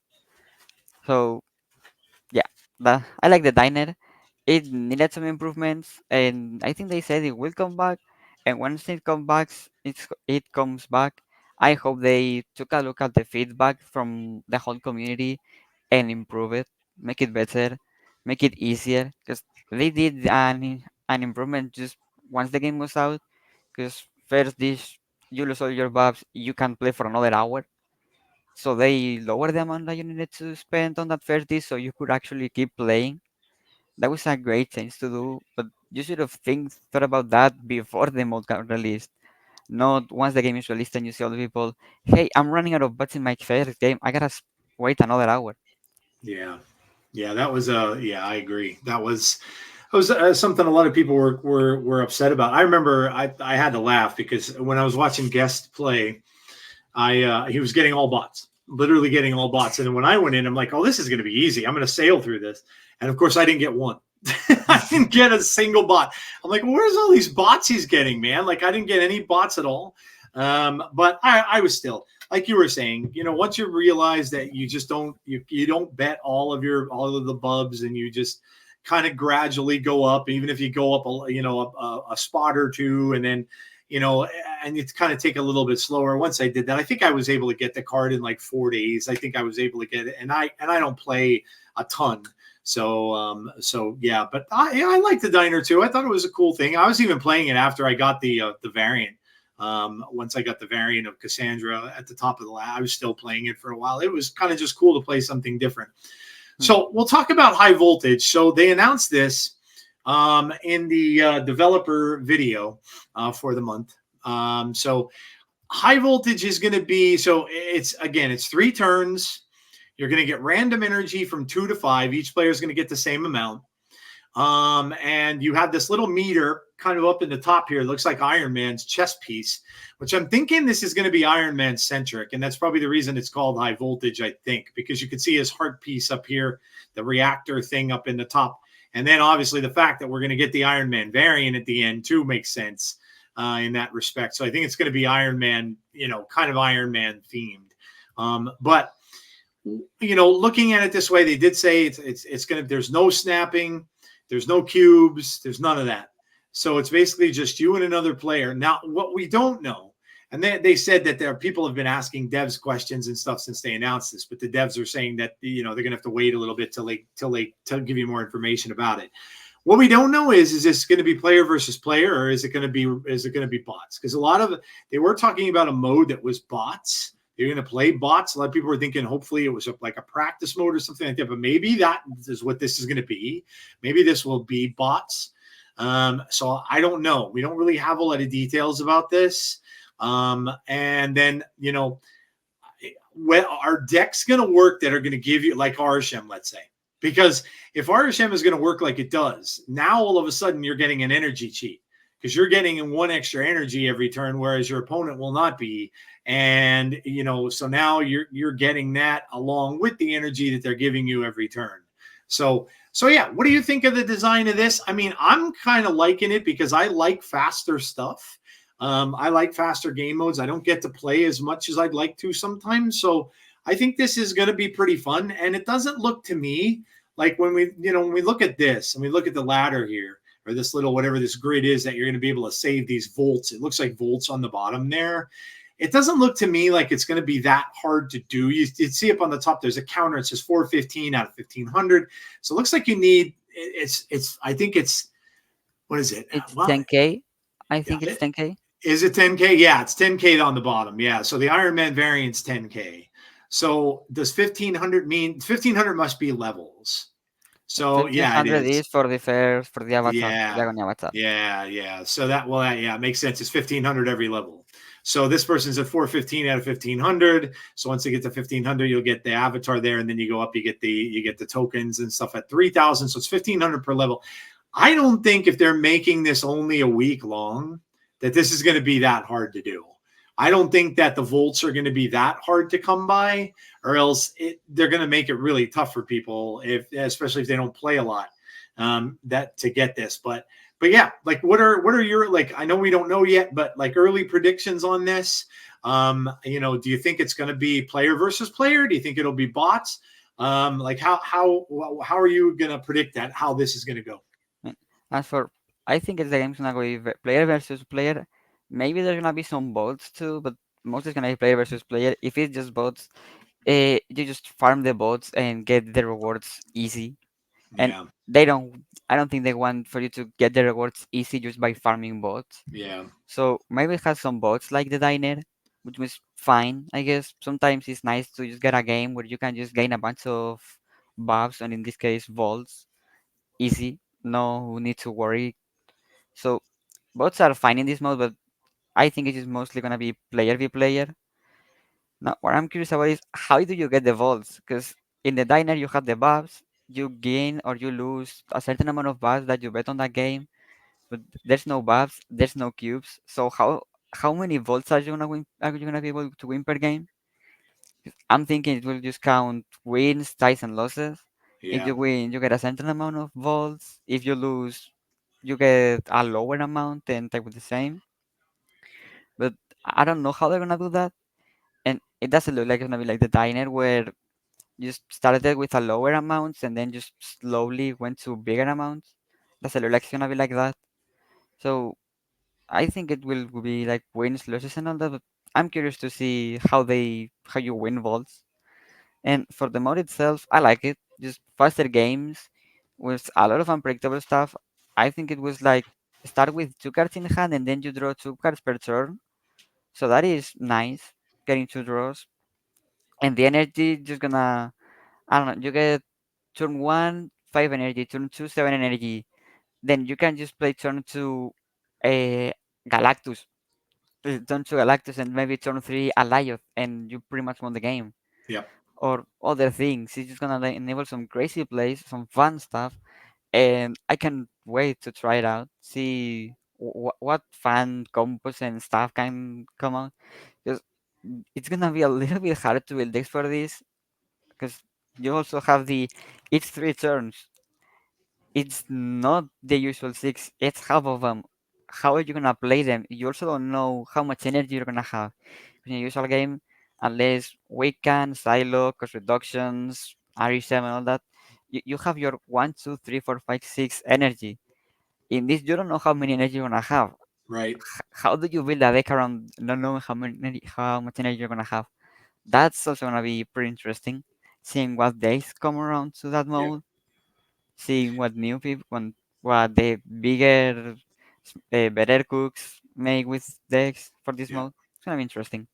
So yeah, I like the diner. It needed some improvements, and I think they said it will come back. And once it comes back. I hope they took a look at the feedback from the whole community and improve it, make it better, make it easier. Because they did an improvement just once the game was out. Because first dish, you lose all your buffs, you can play for another hour. So they lowered the amount that you needed to spend on that first dish, so you could actually keep playing. That was a great change to do, but you should have thought about that before the mode got released. Not once the game is released and you see all the people, hey, I'm running out of bots in my first game. I gotta wait another hour. Yeah. Yeah, that was yeah, I agree. That was something a lot of people were upset about. I remember I had to laugh because when I was watching guest play, I he was getting all bots, literally getting all bots. And then when I went in, I'm like, oh, this is going to be easy. I'm going to sail through this. And of course, I didn't get one. I didn't get a single bot. I'm like, where's all these bots he's getting, man? Like, I didn't get any bots at all. But I was still like you were saying. Once you realize that you just you don't bet all of the bubs, and you just kind of gradually go up, even if you go up a spot or two, and then and it's kind of take a little bit slower. Once I did that, I think I was able to get the card in like 4 days. I think I was able to get it, and I don't play a ton. So yeah, but I like the diner too. I thought it was a cool thing. I was even playing it after I got the variant. Once I got the variant of Cassandra at the top of the lab, I was still playing it for a while. It was kind of just cool to play something different. Hmm. So we'll talk about high voltage. So they announced this in the developer video for the month. So high voltage is going to be, so it's 3 turns. You're going to get random energy from 2 to 5. Each player is going to get the same amount. And you have this little meter kind of up in the top here. It looks like Iron Man's chest piece, which I'm thinking this is going to be Iron Man centric. And that's probably the reason it's called high voltage, I think, because you can see his heart piece up here, the reactor thing up in the top. And then obviously the fact that we're going to get the Iron Man variant at the end too makes sense in that respect. So I think it's going to be Iron Man, kind of Iron Man themed. But looking at it this way, they did say it's going to, there's no snapping, there's no cubes, there's none of that. So it's basically just you and another player. Now, what we don't know, and they said that there are people have been asking devs questions and stuff since they announced this, but the devs are saying that they're going to have to wait a little bit till they give you more information about it. What we don't know is this going to be player versus player, or is it going to be bots? Because a lot of they were talking about a mode that was bots. You're going to play bots. A lot of people were thinking hopefully it was like a practice mode or something like that, but maybe that is what this is going to be. Maybe this will be bots. So I don't know. We don't really have a lot of details about this. And then, when our deck's going to work that are going to give you like RSM, let's say, because if RSM is going to work like it does, now all of a sudden you're getting an energy cheat because you're getting 1 extra energy every turn, whereas your opponent will not be. And, so now you're getting that along with the energy that they're giving you every turn. So yeah, what do you think of the design of this? I mean, I'm kind of liking it because I like faster stuff. I like faster game modes. I don't get to play as much as I'd like to sometimes. So I think this is going to be pretty fun. And it doesn't look to me like when we look at this and we look at the ladder here, or this little, whatever this grid is that you're going to be able to save these volts. It looks like volts on the bottom there. It doesn't look to me like it's going to be that hard to do. You see up on the top, there's a counter. It says 415 out of 1500. So it looks like you need, I think it's, what is it? It's Well, 10K. I yeah. think it's 10K. Is it 10K? Yeah, it's 10K on the bottom. Yeah. So the Iron Man variant's 10K. So does 1500 mean 1500 must be levels? So yeah, it 1500 is. is for the avatar, for the Yeah. Agony avatar. Yeah. So that, well, that, yeah, it makes sense. It's 1500 every level. So this person's at 415 out of 1500. So once they get to 1500, you'll get the avatar there, and then you go up, you get the tokens and stuff at 3000. So it's 1500 per level. I don't think if they're making this only a week long that this is going to be that hard to do. I don't think that the volts are going to be that hard to come by, or else they're going to make it really tough for people, especially if they don't play a lot, that to get this. But yeah, like what are your, like, I know we don't know yet, but like early predictions on this? You know, do you think it's going to be player versus player? Do you think it'll be bots? Like how are you going to predict that, how this is going to go? As for, I think the game's gonna go player versus player. Maybe there's gonna be some bots too, but most is gonna be player versus player. If it's just bots, you just farm the bots and get the rewards easy. And Yeah. they don't. I don't think they want for you to get the rewards easy just by farming bots. Yeah. So maybe it has some bots like the diner, which was fine, I guess. Sometimes it's nice to just get a game where you can just gain a bunch of buffs, and in this case, vaults, easy. No need to worry. So bots are fine in this mode, but I think it is mostly gonna be player v player. Now, what I'm curious about is how do you get the vaults? Because in the diner you have the buffs, you gain or you lose a certain amount of buffs that you bet on that game, but there's no buffs, there's no cubes. So how many vaults are you gonna win? Are you gonna be able to win per game? 'Cause I'm thinking it will just count wins, ties, and losses. If Yeah. you win, you get a certain amount of vaults. If you lose, you get a lower amount and type with the same. But I don't know how they're gonna do that. And it doesn't look like it's gonna be like the diner where you started with a lower amounts and then just slowly went to bigger amounts. Doesn't look like it's gonna be like that. So I think it will be like wins, losses, and all that. But I'm curious to see how you win vaults. And for the mode itself, I like it. Just faster games with a lot of unpredictable stuff. I think it was like start with two cards in hand and then you draw two cards per turn. So that is nice, getting two draws. And the energy just gonna, I don't know, you get turn one, 5 energy, turn two, 7 energy. Then you can just play turn two a Galactus. Turn two Galactus and maybe turn three a Lyoth and you pretty much won the game. Yep. Or other things. It's just gonna like, enable some crazy plays, some fun stuff. And I can wait to try it out, see what fun combos and stuff can come out. Because it's gonna be a little bit hard to build decks for this because you also have the each 3 turns. It's not the usual six, it's half of them. How are you gonna play them? You also don't know how much energy you're gonna have. In a usual game, unless Weaken, Silo, cost reductions, RE7, all that, you have your 1, 2, 3, 4, 5, 6 energy. In this, you don't know how many energy you're gonna have. Right. How do you build a deck around not knowing how much energy you're gonna have? That's also gonna be pretty interesting. Seeing what days come around to that Yeah. mode, seeing what new people, what the bigger, better cooks make with decks for this Yeah. mode. It's gonna be interesting.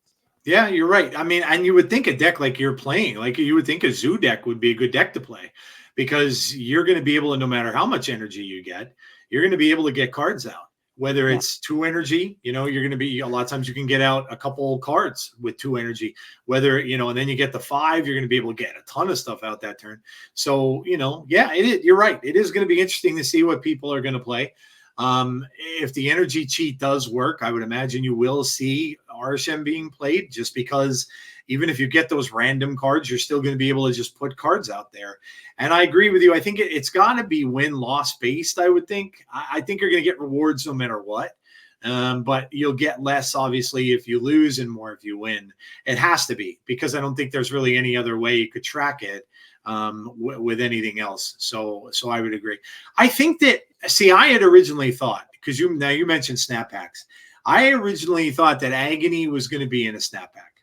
Yeah, you're right. I mean, and you would think a deck like you're playing, like you would think a zoo deck would be a good deck to play because you're going to be able to, no matter how much energy you get, you're going to be able to get cards out. Whether Yeah, it's 2 energy, you know, you're going to be a lot of times you can get out a couple cards with 2 energy. Whether, you know, and then you get the 5, you're going to be able to get a ton of stuff out that turn. So, you know, yeah, it is, you're right. It is going to be interesting to see what people are going to play. If the energy cheat does work, I would imagine you will see RSM being played just because even if you get those random cards, you're still going to be able to just put cards out there. And I agree with you. I think it's got to be win-loss based, I would think. I think you're going to get rewards no matter what. But you'll get less, obviously, if you lose and more if you win. It has to be because I don't think there's really any other way you could track it with anything else. So I would agree. I think that, see, I had originally thought, because you mentioned snap packs. I originally thought that Agony was going to be in a snap pack.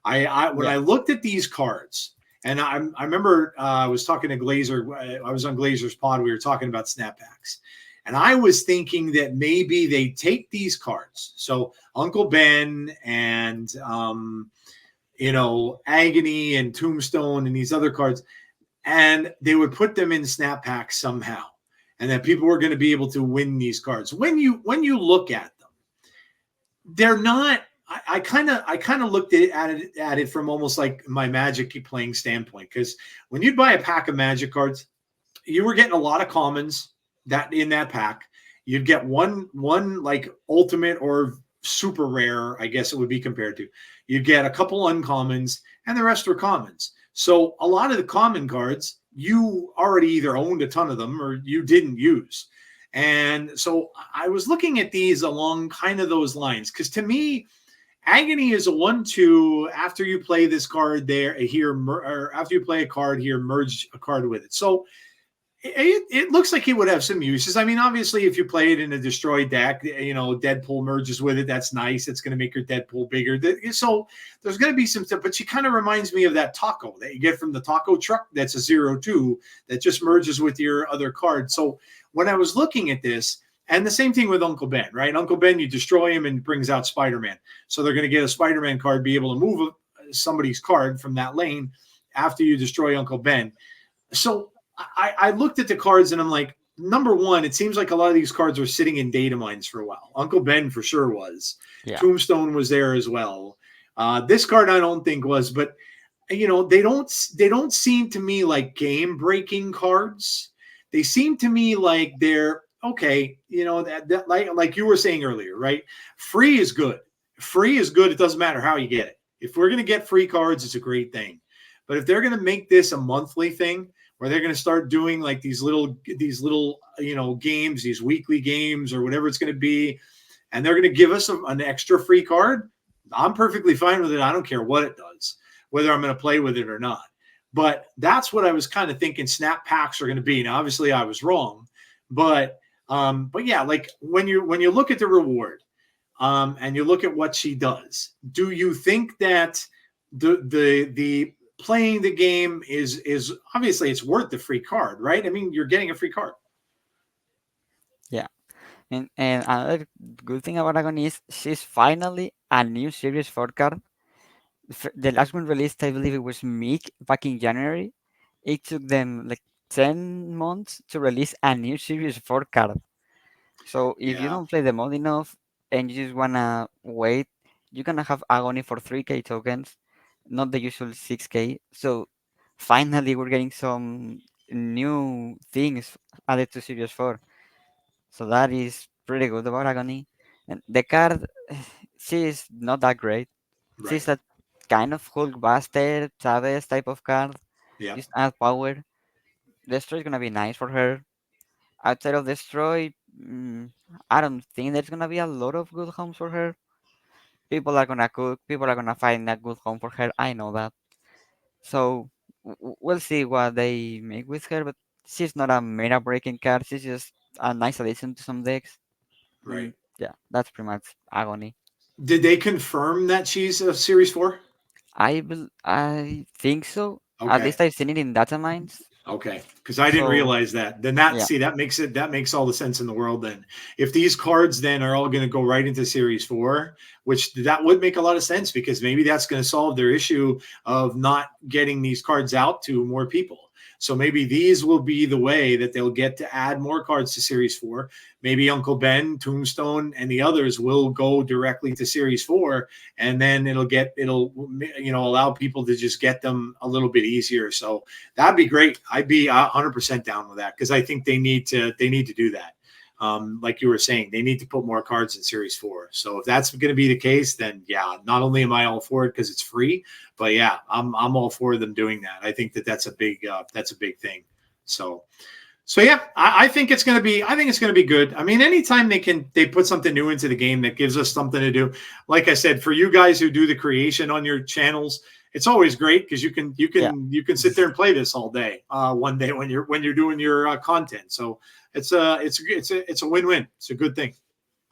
When yeah, I looked at these cards, and I remember I was talking to Glazer. I was on Glazer's pod. We were talking about snap packs. And I was thinking that maybe they take these cards. So Uncle Ben and, you know, Agony and Tombstone and these other cards, and they would put them in snap packs somehow. And that people were going to be able to win these cards. When you look at them, they're not I kind of looked at it from almost like my Magic playing standpoint, because when you'd buy a pack of Magic cards, you were getting a lot of commons that in that pack. You'd get one like ultimate or super rare, I guess it would be compared to. You'd get a couple uncommons, and the rest were commons. So a lot of the common cards you already either owned a ton of them or you didn't use. And so I was looking at these along kind of those lines, because to me, Agony is a 1/2 after you play this card there here, or after you play a card here, merge a card with it. So it looks like it would have some uses. I mean, obviously, if you play it in a destroyed deck, Deadpool merges with it. That's nice. It's going to make your Deadpool bigger. So there's going to be some stuff, but she kind of reminds me of that taco that you get from the taco truck. That's a 0/2 that just merges with your other card. So when I was looking at this, and the same thing with Uncle Ben, right? Uncle Ben, you destroy him and brings out Spider-Man. So they're going to get a Spider-Man card, be able to move somebody's card from that lane after you destroy Uncle Ben. So I looked at the cards and I'm like, number one, it seems like a lot of these cards were sitting in data mines for a while. Uncle Ben for sure was. Yeah. Tombstone was there as well. This card I don't think was, but they don't seem to me like game breaking cards. They seem to me like they're okay. That like you were saying earlier, right? Free is good. Free is good. It doesn't matter how you get it. If we're going to get free cards, it's a great thing. But if they're going to make this a monthly thing, where they're going to start doing like these little games, these weekly games or whatever it's going to be, and they're going to give us an extra free card, I'm perfectly fine with it. I don't care what it does, whether I'm going to play with it or not. But that's what I was kind of thinking snap packs are going to be. Now, obviously, I was wrong, but yeah, like when you look at the reward, and you look at what she does, do you think that the playing the game is obviously it's worth the free card, right? I mean, you're getting a free card. Yeah. And another good thing about Agon is she's finally a new Series 4 card. The last one released, I believe it was Meek back in January. It took them like 10 months to release a new Series 4 card. So if you Yeah, don't play the mod enough and you just wanna wait, you're gonna have Agony for 3k tokens, not the usual 6k. So finally we're getting some new things added to Series 4. So that is pretty good about Agony. And the card, she's not that great. She's right. that kind of Hulkbuster, Chavez type of card. Yeah, Just add power. Destroy is gonna be nice for her. Outside of Destroy, I don't think there's gonna be a lot of good homes for her. People are gonna cook. People are gonna find a good home for her. I know that. So we'll see what they make with her. But she's not a meta breaking card. She's just a nice addition to some decks. right. Yeah, that's pretty much Agony. Did they confirm that she's a Series 4? I think so. At Okay. least I've seen it in data mines. Okay, because I didn't So realize that. Then yeah, that makes all the sense in the world. Then, if these cards then are all going to go right into Series 4, which that would make a lot of sense, because maybe that's going to solve their issue of not getting these cards out to more people. So maybe these will be the way that they'll get to add more cards to Series 4. Maybe Uncle Ben, Tombstone, and the others will go directly to Series 4, and then it'll allow people to just get them a little bit easier. So that'd be great. I'd be 100% down with that, because I think they need to do that. Like you were saying, they need to put more cards in Series 4. So if that's going to be the case, then yeah, not only am I all for it because it's free, but yeah, I'm all for them doing that. I think that's a big thing. So yeah, I think it's going to be good. I mean, anytime they put something new into the game that gives us something to do, like I said, for you guys who do the creation on your channels, it's always great because you yeah, can sit there and play this all day. One day when you're doing your content. So it's a win-win. It's a good thing.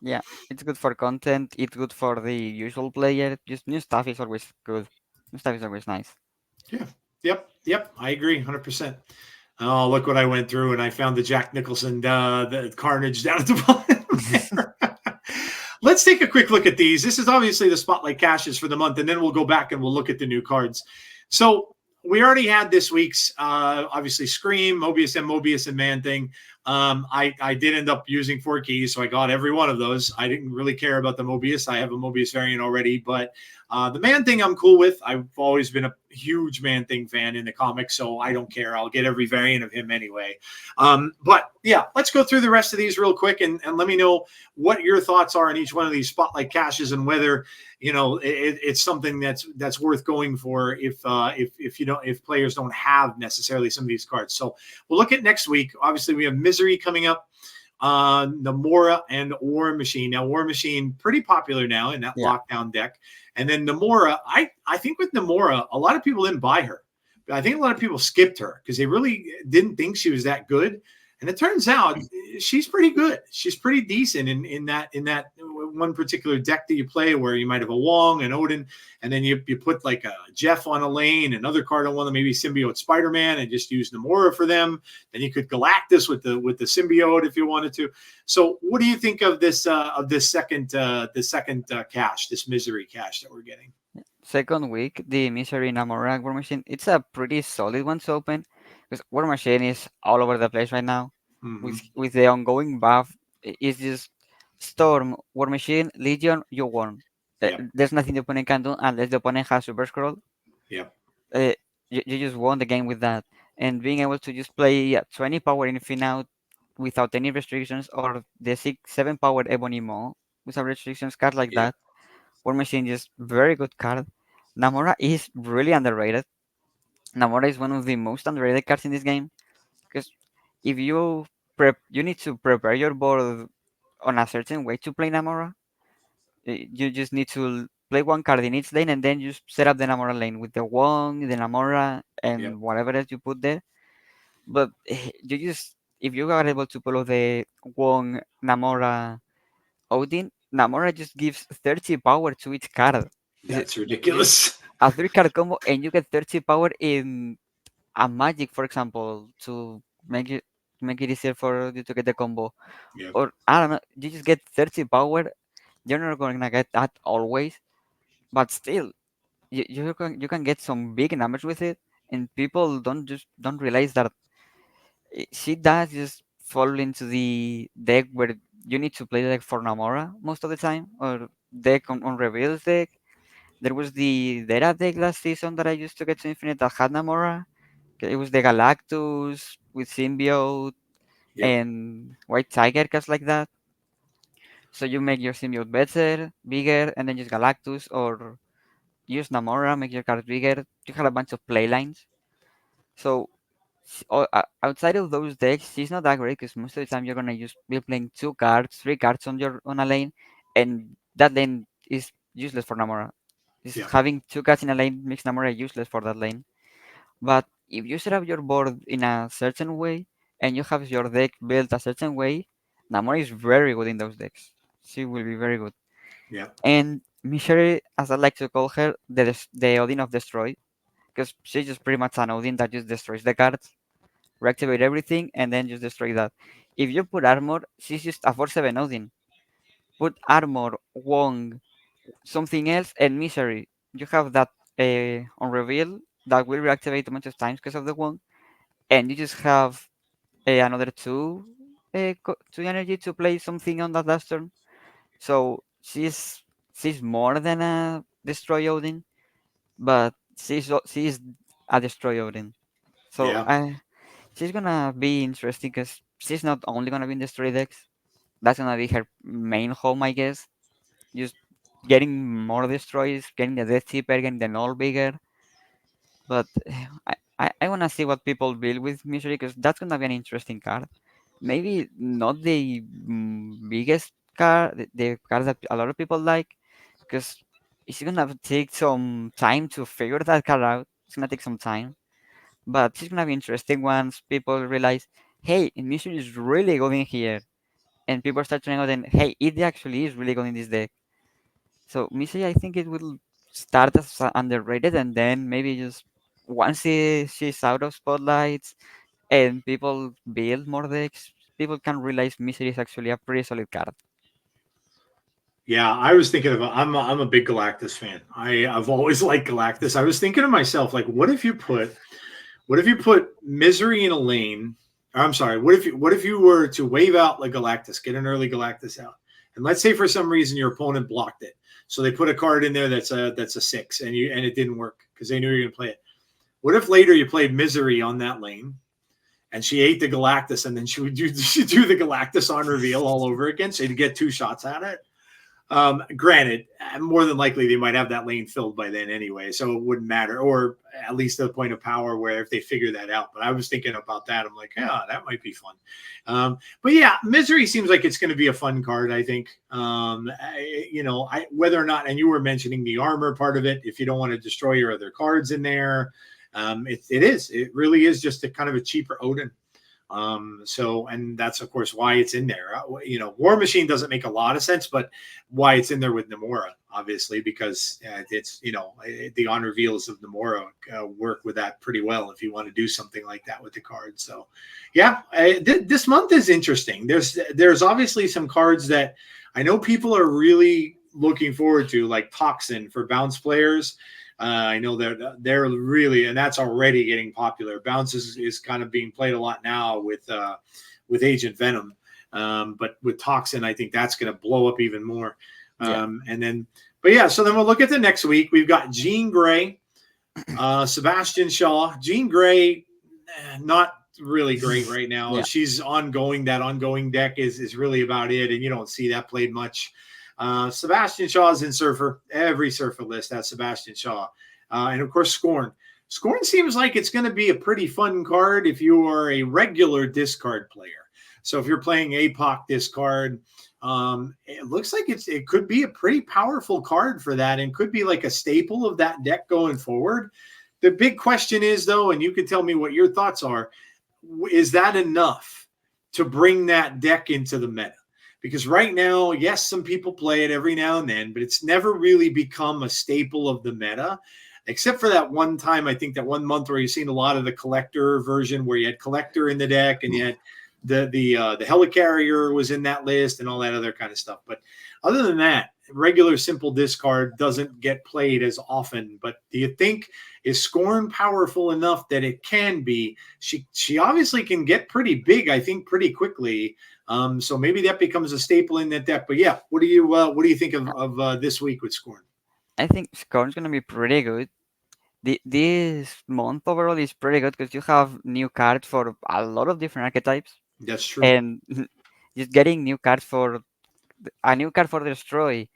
yeah. It's good for content. It's good for the usual player. Just new stuff is always good. New stuff is always nice. Yeah. Yep. I agree 100%. Oh, look what I went through, and I found the Jack Nicholson, the Carnage down at the bottom there. Let's take a quick look at these. This is obviously the Spotlight caches for the month, and then we'll go back and we'll look at the new cards. So we already had this week's obviously Scream, Mobius and Man Thing. I did end up using 4 keys, so I got every one of those. I didn't really care about the Mobius. I have a Mobius variant already, but the Man Thing I'm cool with. I've always been a huge Man Thing fan in the comics, so I don't care. I'll get every variant of him anyway. But yeah, let's go through the rest of these real quick and let me know what your thoughts are on each one of these spotlight caches and whether it's something that's worth going for if you don't, if players don't have necessarily some of these cards. So we'll look at next week. Obviously, we have Misery coming up, Namora and War Machine. Now, War Machine pretty popular now in that Yeah. lockdown deck, and then Namora. I think with Namora, a lot of people didn't buy her. I think a lot of people skipped her because they really didn't think she was that good. And it turns out she's pretty good. She's pretty decent in that one particular deck that you play, where you might have a Wong and Odin, and then you put like a Jeff on a lane, another card on one, maybe Symbiote Spider-Man, and just use Namora for them. Then you could Galactus with the Symbiote if you wanted to. So what do you think of this second cache, this Misery cache that we're getting? Second week, the Misery Namora War Machine, it's a pretty solid one to open because War Machine is all over the place right now. Mm-hmm. With the ongoing buff, it's just Storm, War Machine, Legion, you won. Yep. There's nothing the opponent can do unless the opponent has Super Scroll. Yep. Uh, you just won the game with that. And being able to just play 20 power Infinite out without any restrictions, or the 7 power Ebony Maw without restrictions, card like Yeah. that. War Machine is very good card. Namora is really underrated. Namora is one of the most underrated cards in this game because if you you need to prepare your board on a certain way to play Namora. You just need to play one card in each lane and then just set up the Namora lane with the Wong, the Namora, Yep. and whatever else you put there. But you just, if you are able to follow the Wong, Namora, Odin, Namora just gives 30 power to each card. That's Just ridiculous. a 3 card combo and you get 30 power in a magic, for example, to make it easier for you to get the combo. Yep. Or I don't know, you just get 30 power. You're not gonna get that always, but still, you can get some big numbers with it, and people don't realize that she does just fall into the deck where you need to play like for Namora most of the time, or deck on reveals deck. There was the Data deck last season that I used to get to Infinite that had Namora. It was the Galactus with Symbiote Yep. and White Tiger, cast like that. So you make your symbiote better, bigger, and then use Galactus or use Namora, make your card bigger. You have a bunch of play lines. So outside of those decks, she's not that great because most of the time you're gonna be playing 2 cards, 3 cards on a lane, and that lane is useless for Namora. Is Yep. having 2 cards in a lane makes Namora useless for that lane. But if you set up your board in a certain way and you have your deck built a certain way, Namora is very good in those decks. She will be very good. Yep. And Michelle, as I like to call her, the Odin of Destroy, because she's just pretty much an Odin that just destroys the cards, reactivate everything, and then just destroy that. If you put armor, she's just a 4/7 Odin. Put armor, Wong, something else, and Misery. You have that on reveal that will reactivate a bunch of times because of the Wong, and you just have another two energy to play something on that last turn. So she's more than a destroy Odin, but she's a destroy Odin. So Yeah. she's gonna be interesting because she's not only gonna be in destroy decks. That's gonna be her main home, I guess. Just getting more destroys, getting the death cheaper, getting the null bigger. But I wanna see what people build with Misery because that's gonna be an interesting card. Maybe not the biggest card, the card that a lot of people like, because it's gonna take some time to figure that card out. It's gonna take some time, but it's gonna be interesting once people realize, hey, Mission is really good in here, and people start trying out, and hey, it actually is really good in this deck. So Missy, I think it will start as underrated, and then maybe just once she's out of spotlights and people build more decks, people can realize Misery is actually a pretty solid card. Yeah, I was thinking of I'm a big Galactus fan. I've always liked Galactus. I was thinking to myself, like, what if you put Misery in a lane? I'm sorry. What if you were to wave out like Galactus, get an early Galactus out, and let's say for some reason your opponent blocked it, so they put a card in there that's a 6, and it didn't work because they knew you were gonna play it. What if later you played Misery on that lane, and she ate the Galactus, and then she do the Galactus on reveal all over again, so you'd get 2 shots at it. Granted, more than likely they might have that lane filled by then anyway, so it wouldn't matter, or at least to the point of power where if they figure that out. But I was thinking about that. I'm like, yeah, that might be fun. But yeah, Misery seems like it's going to be a fun card. I think, whether or not, and you were mentioning the armor part of it. If you don't want to destroy your other cards in there, it really is just a kind of a cheaper Odin. And that's of course why it's in there. War Machine doesn't make a lot of sense, but why it's in there with Namora, obviously, because the on reveals of Namora work with that pretty well if you want to do something like that with the cards. So, yeah, this month is interesting. There's obviously some cards that I know people are really looking forward to, like Toxin for bounce players. I know they're really, and that's already getting popular. Bounce is kind of being played a lot now with Agent Venom, but with Toxin, I think that's going to blow up even more. So then we'll look at the next week. We've got Jean Grey, Sebastian Shaw. Jean Grey, not really great right now. Yeah. She's ongoing. That ongoing deck is really about it, and you don't see that played much. Sebastian Shaw is in Surfer. Every Surfer list has Sebastian Shaw. And of course, Scorn. Scorn seems like it's going to be a pretty fun card if you are a regular discard player. So if you're playing APOC discard, it looks like it could be a pretty powerful card for that and could be like a staple of that deck going forward. The big question is, though, and you can tell me what your thoughts are, is that enough to bring that deck into the meta? Because right now, yes, some people play it every now and then, but it's never really become a staple of the meta, except for that one time. I think that 1 month where you've seen a lot of the collector version where you had collector in the deck and you had the helicarrier was in that list and all that other kind of stuff. But other than that, regular simple discard doesn't get played as often. But do you think is Scorn powerful enough that it can be? She obviously can get pretty big, I think, pretty quickly. So maybe that becomes a staple in that deck. But yeah, what do you think of this week with Scorn? I think Scorn's gonna be pretty good. This month overall is pretty good because you have new cards for a lot of different archetypes, That's true. and just getting new cards for a new card for Destroy.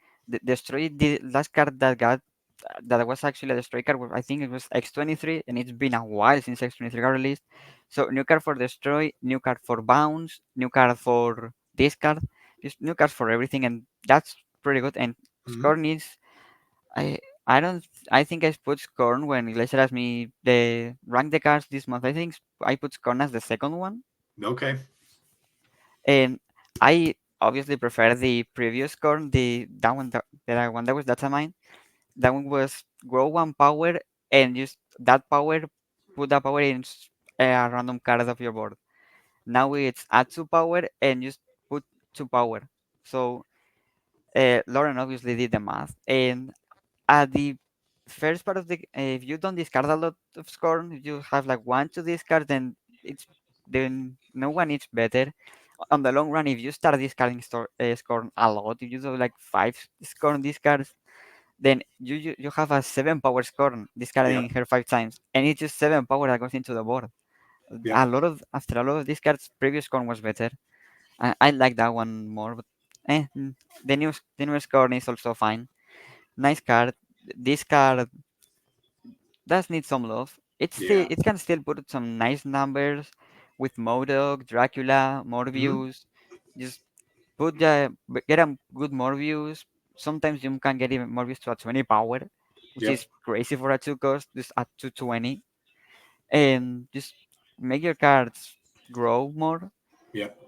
Destroy, the last card that was actually a Destroy card. I think it was X23, and it's been a while since X23 got released. So new card for Destroy, new card for Bounce, new card for Discard, just new cards for everything, and that's pretty good. And Mm-hmm. Scorn is I I don't I think I put Scorn when Glacier asked me the rank the cards this month. I think I put Scorn as the second one, Okay. and I obviously prefer the previous Scorn, the that one that one that was that's mine. That one was grow 1 power and use that power, put that power in a random card of your board. Now it's add 2 power and just put 2 power. So Lauren obviously did the math, and at the first part of the if you don't discard a lot of Scorn, if you have like 1 to discard, then no one is better. On the long run, if you start discarding Scorn a lot, if you do like 5 Scorn discards, then you have a 7 power Scorn Yeah. discarding her 5 times, and it's just 7 power that goes into the board. Yeah. A lot of After a lot of discards, previous Scorn was better. I like that one more, but the new Scorn is also fine. Nice card. This card does need some love. Yeah. It can still put some nice numbers with Modok, Dracula, Mm-hmm. Morbius. Just get a good Morbius. Sometimes you can get even Morbius to a 20 power, which Yep. is crazy for a 2 cost, just at 220. And just make your cards grow more. Yep.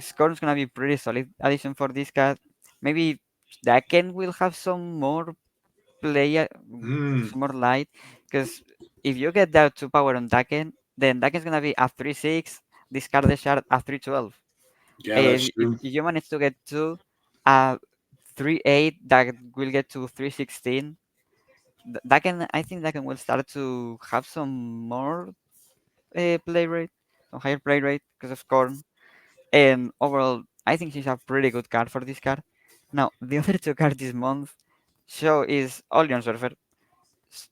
Scorn's gonna be pretty solid addition for this card. Maybe Daken will have Mm. some more light, because if you get that 2 power on Daken, then Daken's gonna be at 3-6, discard the shard at 3-12. Yeah, that's true. If you manage to get two, uh, 3-8 that will get to 3-16. That can, I think that can will start to have some more play rate, some higher play rate because of Corn. And overall, I think she's a pretty good card for this card. Now, the other two cards this month show is Oleon Surfer.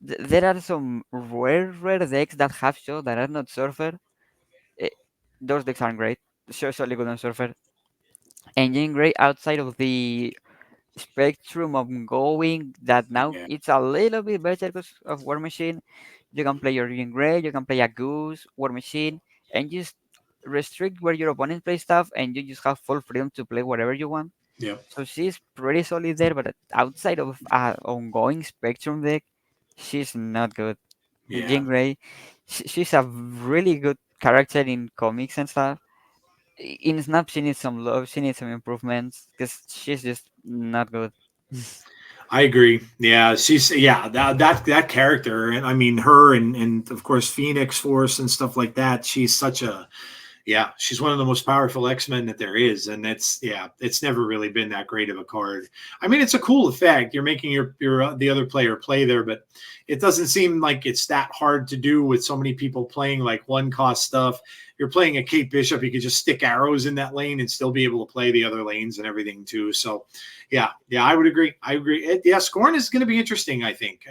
There are some rare decks that have show that are not Surfer. Eh, those decks aren't great. Show's only good on Surfer. Engine Grey outside of the spectrum of going that now Yeah. it's a little bit better because of War Machine. You can play your Engine Grey, you can play a Goose, War Machine, and just restrict where your opponent plays stuff, and you just have full freedom to play whatever you want. Yeah. So she's pretty solid there, but outside of ongoing Spectrum deck, she's not good. Yeah. Jean Grey, she's a really good character in comics and stuff. In Snap, she needs some love, she needs some improvements because she's just not good. I agree. Yeah, she's that character, and I mean her, and of course Phoenix Force and stuff like that. She's such a she's one of the most powerful X-Men that there is, and it's never really been that great of a card. I mean, it's a cool effect. You're making your the other player play there, but it doesn't seem like it's that hard to do with so many people playing like one cost stuff. You're playing a Kate Bishop, you could just stick arrows in that lane and still be able to play the other lanes and everything too. So, yeah, I would agree. I agree. Scorn is going to be interesting. I think.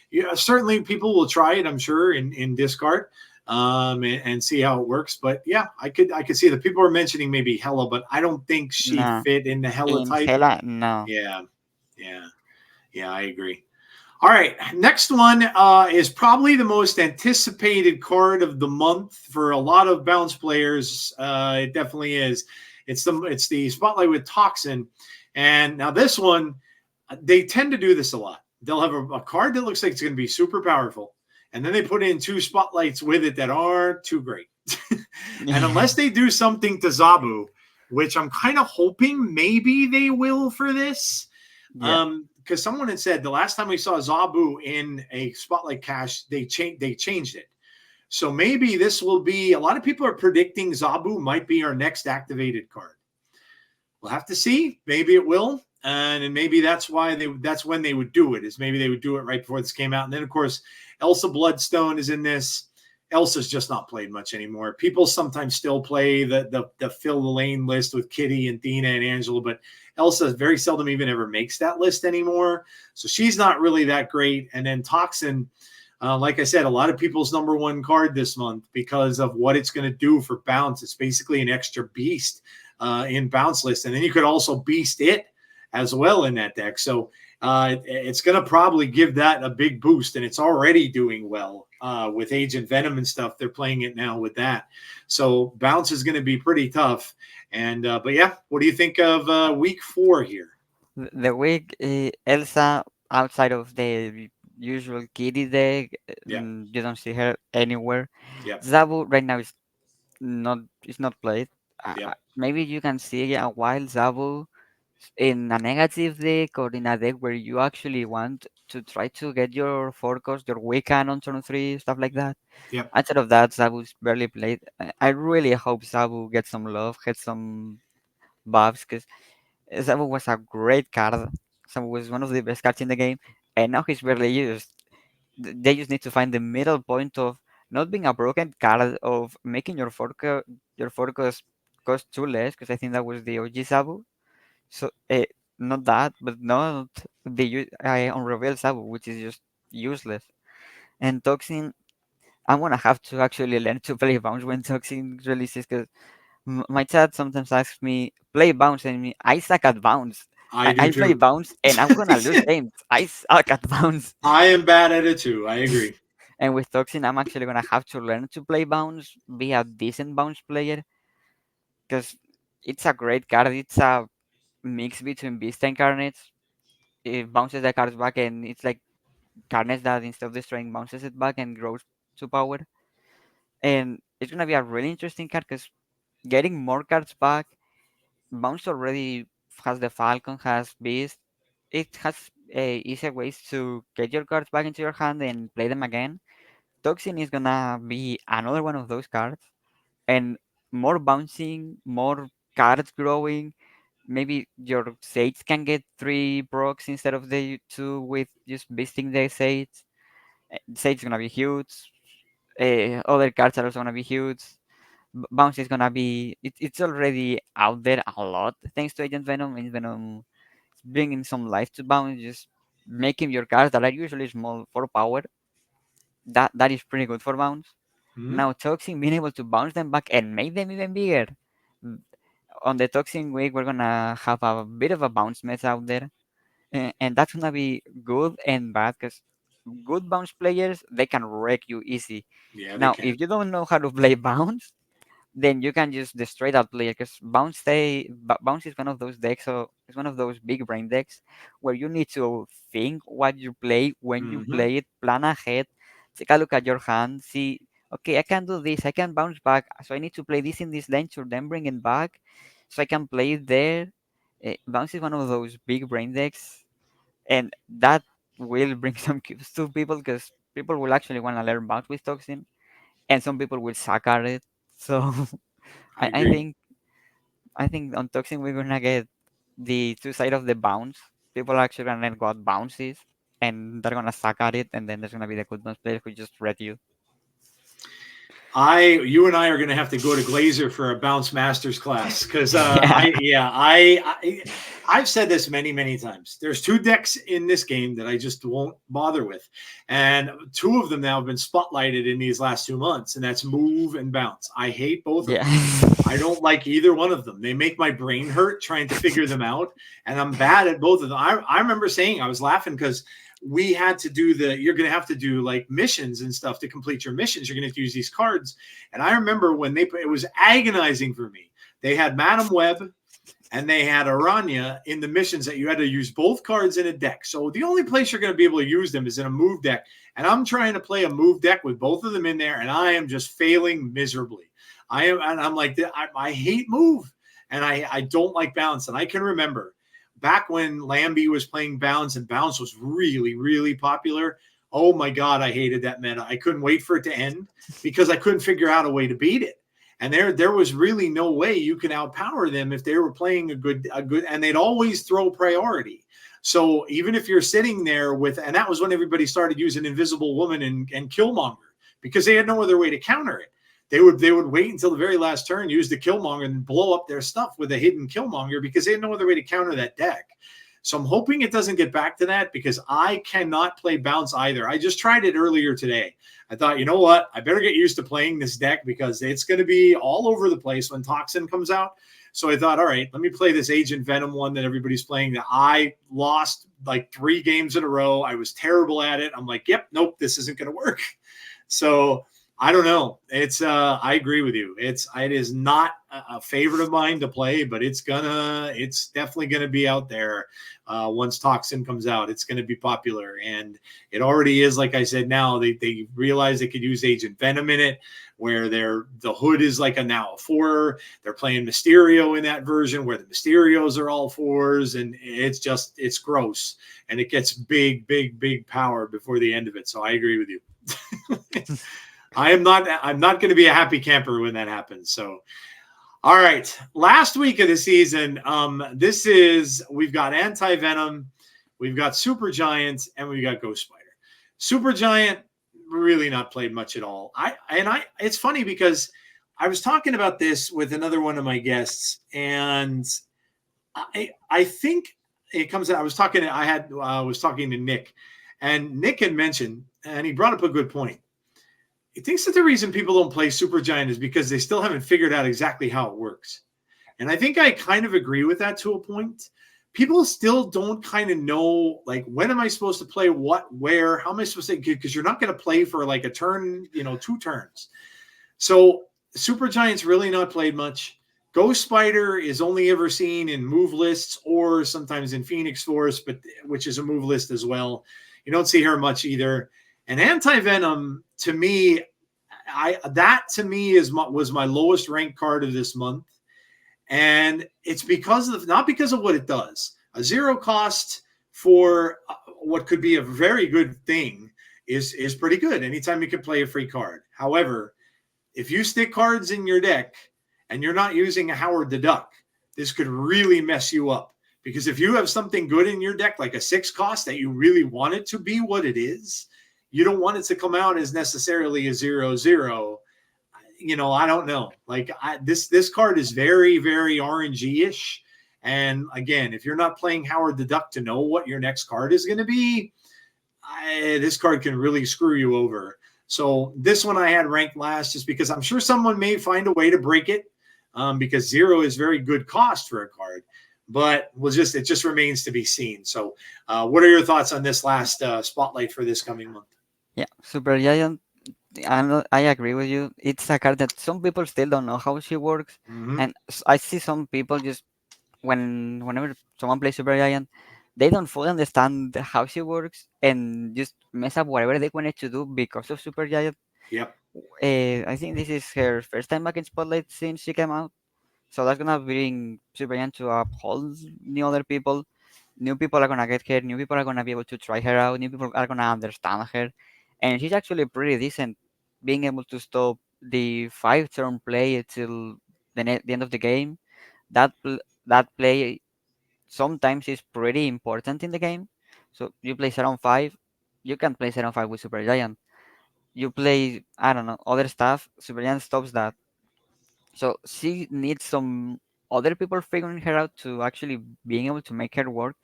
Yeah, certainly people will try it. I'm sure in discard and see how it works. But yeah, I could see that people are mentioning maybe Hella, but I don't think she Nah, fit in the Hella in type. Hela, no. Yeah, yeah, yeah, I agree. All right, next one is probably the most anticipated card of the month for a lot of bounce players. It definitely is. It's the Spotlight with Toxin, and now this one, they tend to do this a lot. They'll have a card that looks like it's going to be super powerful, and then they put in two spotlights with it that aren't too great. And unless they do something to Zabu, which I'm kind of hoping maybe they will for this, Yeah, because someone had said the last time we saw Zabu in a spotlight cache, they changed it. So maybe this will be. A lot of people are predicting Zabu might be our next activated card. We'll have to see. Maybe it will, and maybe that's when they would do it. Is maybe they would do it right before this came out, and then of course Elsa Bloodstone is in this. Elsa's just not played much anymore. People sometimes still play the fill the lane list with Kitty and Dina and Angela, but Elsa very seldom even ever makes that list anymore. So she's not really that great. And then Toxin, like I said, a lot of people's number one card this month because of what it's going to do for bounce. It's basically an extra beast in bounce list, and then you could also beast it as well in that deck. So it's going to probably give that a big boost, and it's already doing well with Agent Venom and stuff. They're playing it now with that. So bounce is going to be pretty tough. And but yeah, what do you think of week 4 here? the week Elsa outside of the usual Kitty deck, Yeah, you don't see her anywhere. yeah, Zabu right now not is not played. yeah, Maybe you can see a wild Zabu in a negative deck or in a deck where you actually want to try to get your forecast, your Wiccan on turn 3, stuff like that. yeah. Outside of that, Zabu's barely played. I really hope Zabu gets some love, gets some buffs, because Zabu was a great card. Zabu was one of the best cards in the game, and now he's barely used. They just need to find the middle point of not being a broken card, of making your forecast cost too less, because I think that was the OG Zabu. So, not that, but not the unrevealed Sabu, which is just useless. And Toxin, I'm gonna have to actually learn to play bounce when Toxin releases, because my chat sometimes asks me, play bounce, and me, I suck at bounce. I do I play too. bounce, and I'm gonna lose games. I suck at bounce. I am bad at it too. I agree. And with Toxin, I'm actually gonna have to learn to play bounce, be a decent bounce player, because it's a great card. It's a mix between Beast and Carnage. It bounces the cards back, and it's like Carnage that instead of destroying bounces it back and grows to power. And it's gonna be a really interesting card because getting more cards back, Bounce already has the Falcon, has Beast. It has easier ways to get your cards back into your hand and play them again. Toxin is gonna be another one of those cards, and more bouncing, more cards growing, maybe your Sage can get 3 procs instead of the 2 with just visiting the Sage. Sage is gonna be huge. Other cards are also gonna be huge. Bounce is gonna be. It's already out there a lot thanks to Agent Venom. And Venom is bringing some life to Bounce, just making your cards that are usually small for power. That is pretty good for Bounce. Mhm. Now Toxin being able to bounce them back and make them even bigger. Mm, On the Toxin week, we're gonna have a bit of a bounce mess out there, and that's gonna be good and bad because good bounce players they can wreck you easy. Yeah, they Now, can. if you don't know how to play bounce, then you can just destroy that player because bounce is one of those decks. So it's one of those big brain decks where you need to think what you play, when you Hmm. play it, plan ahead, take a look at your hand, see, okay, I can do this, I can bounce back, so I need to play this in this lane to then bring it back, so I can play it there. Bounce is one of those big brain decks, and that will bring some cubes to people because people will actually want to learn bounce with toxin, and some people will suck at it. So I I agree. think on Toxin we're gonna get the two side of the bounce. People are actually gonna learn what bounce is, and they're gonna suck at it, and then there's gonna be the good bounce player who just read you. You and I are going to have to go to Glazer for a bounce masters class because Yeah, I've said this many, many times. There's 2 decks in this game that I just won't bother with, and 2 of them now have been spotlighted in these last 2 months, and that's move and bounce. I hate both of yeah, them. I don't like either one of them. They make my brain hurt trying to figure them out, and I'm bad at both of them. I remember saying I was laughing because we had to do you're going to have to do like missions and stuff to complete your missions. You're going to have to use these cards. And I remember when it was agonizing for me. They had Madam Web and they had Aranya in the missions that you had to use both cards in a deck. So the only place you're going to be able to use them is in a move deck. And I'm trying to play a move deck with both of them in there, and I am just failing miserably. I'm like, I hate move, and I don't like bounce. And I can remember back when Lambie was playing bounce, and bounce was really, really popular. Oh my God, I hated that meta. I couldn't wait for it to end because I couldn't figure out a way to beat it. And there was really no way you can outpower them if they were playing a good, and they'd always throw priority. So even if you're sitting there with, and that was when everybody started using Invisible Woman and Killmonger because they had no other way to counter it. They would wait until the very last turn, use the Killmonger, and blow up their stuff with a hidden Killmonger because they had no other way to counter that deck. So I'm hoping it doesn't get back to that because I cannot play bounce either. I just tried it earlier today. I thought, you know what? I better get used to playing this deck because it's going to be all over the place when Toxin comes out. So I thought, all right, let me play this Agent Venom one that everybody's playing that I lost like 3 games in a row. I was terrible at it. I'm like, yep, nope, this isn't going to work. So I don't know. It's I agree with you. It is not a favorite of mine to play, but it's definitely gonna be out there once Toxin comes out. It's gonna be popular, and it already is. Like I said, now they realize they could use Agent Venom in it, where the hood is like now a 4. They're playing Mysterio in that version where the Mysterios are all 4s, and it's gross, and it gets big, big, big power before the end of it. So I agree with you. I'm not going to be a happy camper when that happens. So, all right, last week of the season, we've got Anti-Venom, we've got Super Giant, and we've got Ghost Spider. Super Giant really not played much at all. It's funny because I was talking about this with another one of my guests, and I think it comes out. I was talking to Nick, and Nick had mentioned, and he brought up a good point. He thinks that the reason people don't play Supergiant is because they still haven't figured out exactly how it works. And I think I kind of agree with that to a point. People still don't kind of know, like, when am I supposed to play what, where, how am I supposed to, because you're not going to play for like a turn, 2 turns. So Supergiant's really not played much. Ghost Spider is only ever seen in move lists or sometimes in Phoenix Force, which is a move list as well. You don't see her much either. And Anti-Venom, to me, was my lowest ranked card of this month. And it's not because of what it does. A 0 cost for what could be a very good thing is pretty good. Anytime you can play a free card. However, if you stick cards in your deck and you're not using a Howard the Duck, this could really mess you up. Because if you have something good in your deck, like a 6 cost that you really want it to be what it is, you don't want it to come out as necessarily a 0/0. I don't know. Like this card is very, very RNG-ish. And again, if you're not playing Howard the Duck to know what your next card is going to be, this card can really screw you over. So this one I had ranked last just because I'm sure someone may find a way to break it, because 0 is very good cost for a card. But it just remains to be seen. So what are your thoughts on this last spotlight for this coming month? Yeah, Super Giant. I agree with you. It's a card that some people still don't know how she works, Mm-hmm. and I see some people just whenever someone plays Super Giant, they don't fully understand how she works and just mess up whatever they wanted to do because of Super Giant. Yep. I think this is her first time back in Spotlight since she came out, so that's gonna bring Super Giant to a whole new other people. New people are gonna get her. New people are gonna be able to try her out. New people are gonna understand her, and she's actually pretty decent, being able to stop the 5 turn play till the end of the game. That play sometimes is pretty important in the game. So you play 7-5, you can play 7-5 with Super Giant. You play, I don't know, other stuff, Super Giant stops that. So she needs some other people figuring her out to actually being able to make her work.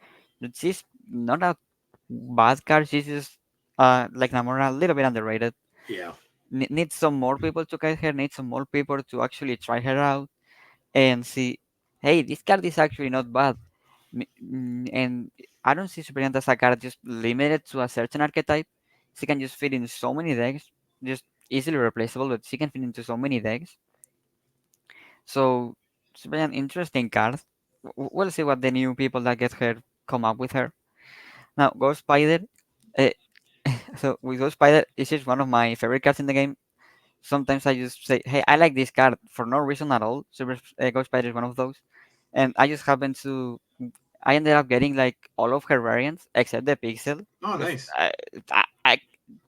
But she's not a bad card, she's just like Namora, a little bit underrated. Yeah. Needs some more people to guide her, needs some more people to actually try her out and see, hey, this card is actually not bad. And I don't see Super as a card just limited to a certain archetype. She can just fit in so many decks, just easily replaceable, but she can fit into so many decks. So Super interesting card. We'll see what the new people that get her come up with her. Now, Ghost Spider. Uh, so with Ghost Spider, this is one of my favorite cards in the game. Sometimes I just say, hey, I like this card for no reason at all. Ghost Spider is one of those. And I just happen to I ended up getting like all of her variants except the pixel Oh, because nice. I, I,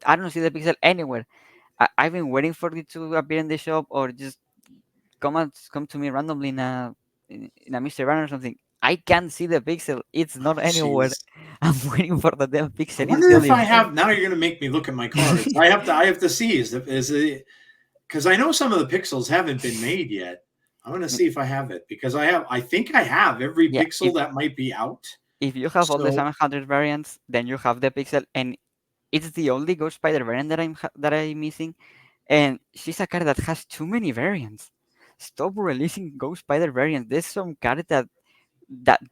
I don't see the pixel anywhere. I've been waiting for it to appear in the shop or just come to me randomly in a mystery run or something. I can't see the pixel. It's Oh, not anywhere. jeez. I'm waiting for the damn I pixel. It's wonder the if only I thing. have. Now you're going to make me look at my cards. I have to see. Is it because I know some of the pixels haven't been made yet. I'm going to see if I have it because I think I have every Yeah, pixel that might be out. if you have all the So 700 variants, then you have the pixel, and it's the only Ghost Spider variant that I'm missing. And she's a card that has too many variants. Stop releasing Ghost Spider variants. There's some cards that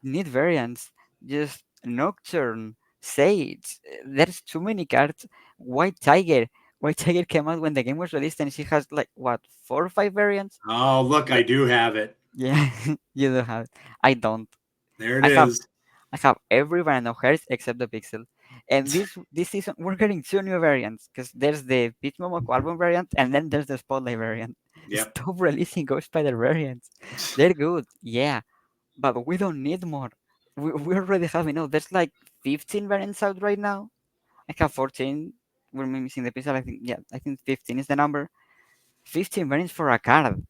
need variants. Just Nocturne, Sage. There's too many cards. White Tiger. White Tiger came out when the game was released, and she has like what 4 or 5 variants. oh look, I Th- do have it. Yeah, you don't have it. I don't. There it I have is. I have every variant of hers except the Pixel. And this season we're getting 2 new variants because there's the Peach Momoko album variant and then there's the Spotlight variant. Yep. Stop releasing Ghost Spider variants. They're good, yeah, but we don't need more. We already have enough. There's like 15 variants out right now. I have 14. We're missing the Pixel. I think 15 is the number. 15 variants for a card.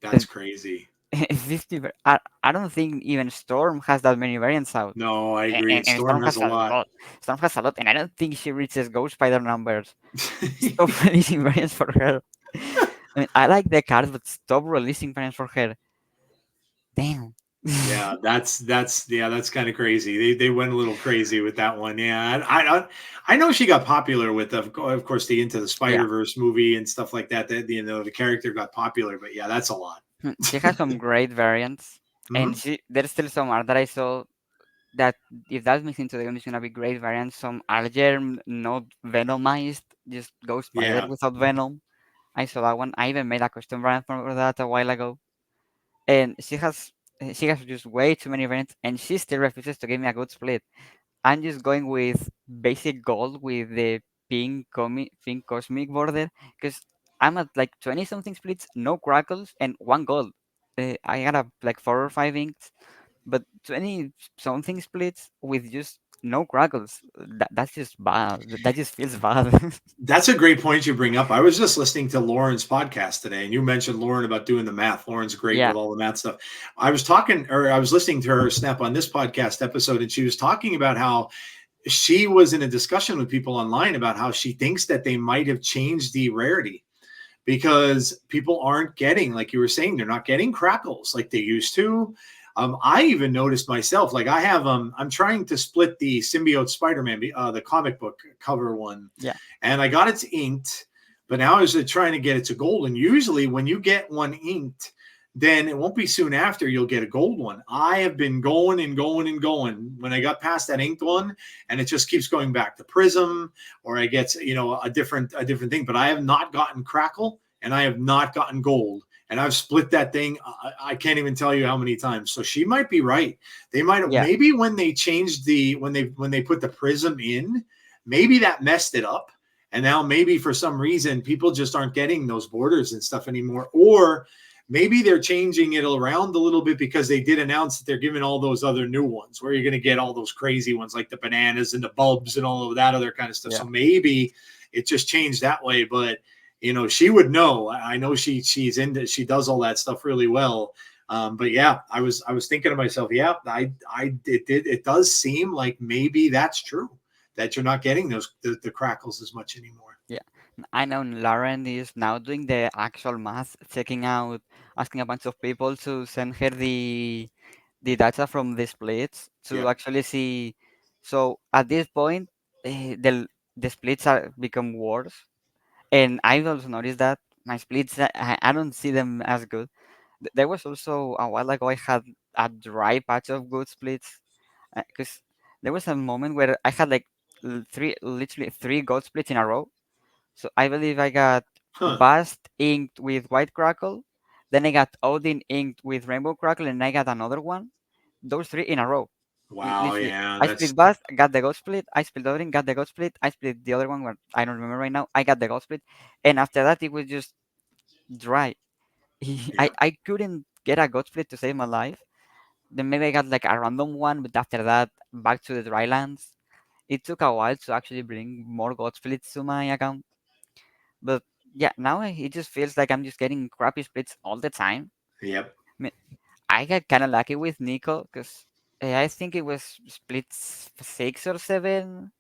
That's crazy. 50. I don't think even Storm has that many variants out. No, I and, agree. and, and Storm Storm has has a a lot. lot. Storm has a lot, and I don't think she reaches Ghost Spider numbers. Stop releasing variants for her. I mean, I like the card, but stop releasing variants for her. Damn. Yeah, that's kind of crazy. They went a little crazy with that one. Yeah, I know she got popular with of course the Into the Yeah. Spider Verse movie and stuff like that. That the character got popular, but yeah, that's a lot. She has some great variants, and Hmm. there's still some art that I saw that if that makes into the game, it's gonna be great variants. Some Algerm, not Venomized, just Ghost Spider Yeah, without Venom. I saw that one. I even made a custom variant for that a while ago. And she has just way too many variants, and she still refuses to give me a good split. I'm just going with basic gold with the pink cosmic border because I'm at like 20 something splits, no crackles, and 1 gold. I got like 4 or 5 inks, but 20 something splits with just no crackles. That's just bad. That just feels bad. That's a great point you bring up. I was just listening to Lauren's podcast today, and you mentioned Lauren about doing the math. Lauren's great Yeah, with all the math stuff. I was listening to her snap on this podcast episode, and she was talking about how she was in a discussion with people online about how she thinks that they might have changed the rarity because people aren't getting, like you were saying, they're not getting crackles like they used to. I even noticed myself, like I have, I'm trying to split the symbiote Spider-Man, the comic book cover one, yeah, and I got it inked, but now I was trying to get it to gold. And usually when you get one inked, then it won't be soon after you'll get a gold one. I have been going and going and going when I got past that inked one, and it just keeps going back to prism, or I get, a different thing. But I have not gotten crackle, and I have not gotten gold, and I've split that thing. I can't even tell you how many times. So she might be right. They might have, yeah, maybe when they changed when they put the prism in, maybe that messed it up. And now maybe for some reason people just aren't getting those borders and stuff anymore. Or maybe they're changing it around a little bit because they did announce that they're giving all those other new ones where you're going to get all those crazy ones like the bananas and the bulbs and all of that other kind of stuff. yeah. So maybe it just changed that way. But she would know. I know she does all that stuff really well. But yeah, I was thinking to myself, yeah, it does seem like maybe that's true, that you're not getting the crackles as much anymore. Yeah, I know Lauren is now doing the actual math, checking out, asking a bunch of people to send her the data from the splits to Yep. actually see. So at this point, the splits are become worse, and I've also noticed that my splits I don't see them as good. There was also a while ago I had a dry patch of good splits because there was a moment where I had like literally three gold splits in a row. So I believe I got Huh. Bast inked with White Crackle, then I got Odin inked with Rainbow Crackle, and I got another one. Those three in a row. Wow. Literally, Yeah. I That's split Bast, got the gold split. I split Odin, got the gold split. I split the other one where I don't remember right now. I got the gold split, and after that it was just dry. I yeah. I couldn't get a gold split to save my life. Then maybe I got like a random one, but after that back to the dry lands. It took a while to actually bring more gold splits to my account. But yeah, now it just feels like I'm just getting crappy splits all the time. Yep. I mean, I got kind of lucky with Nico because I think it was splits 6 or 7,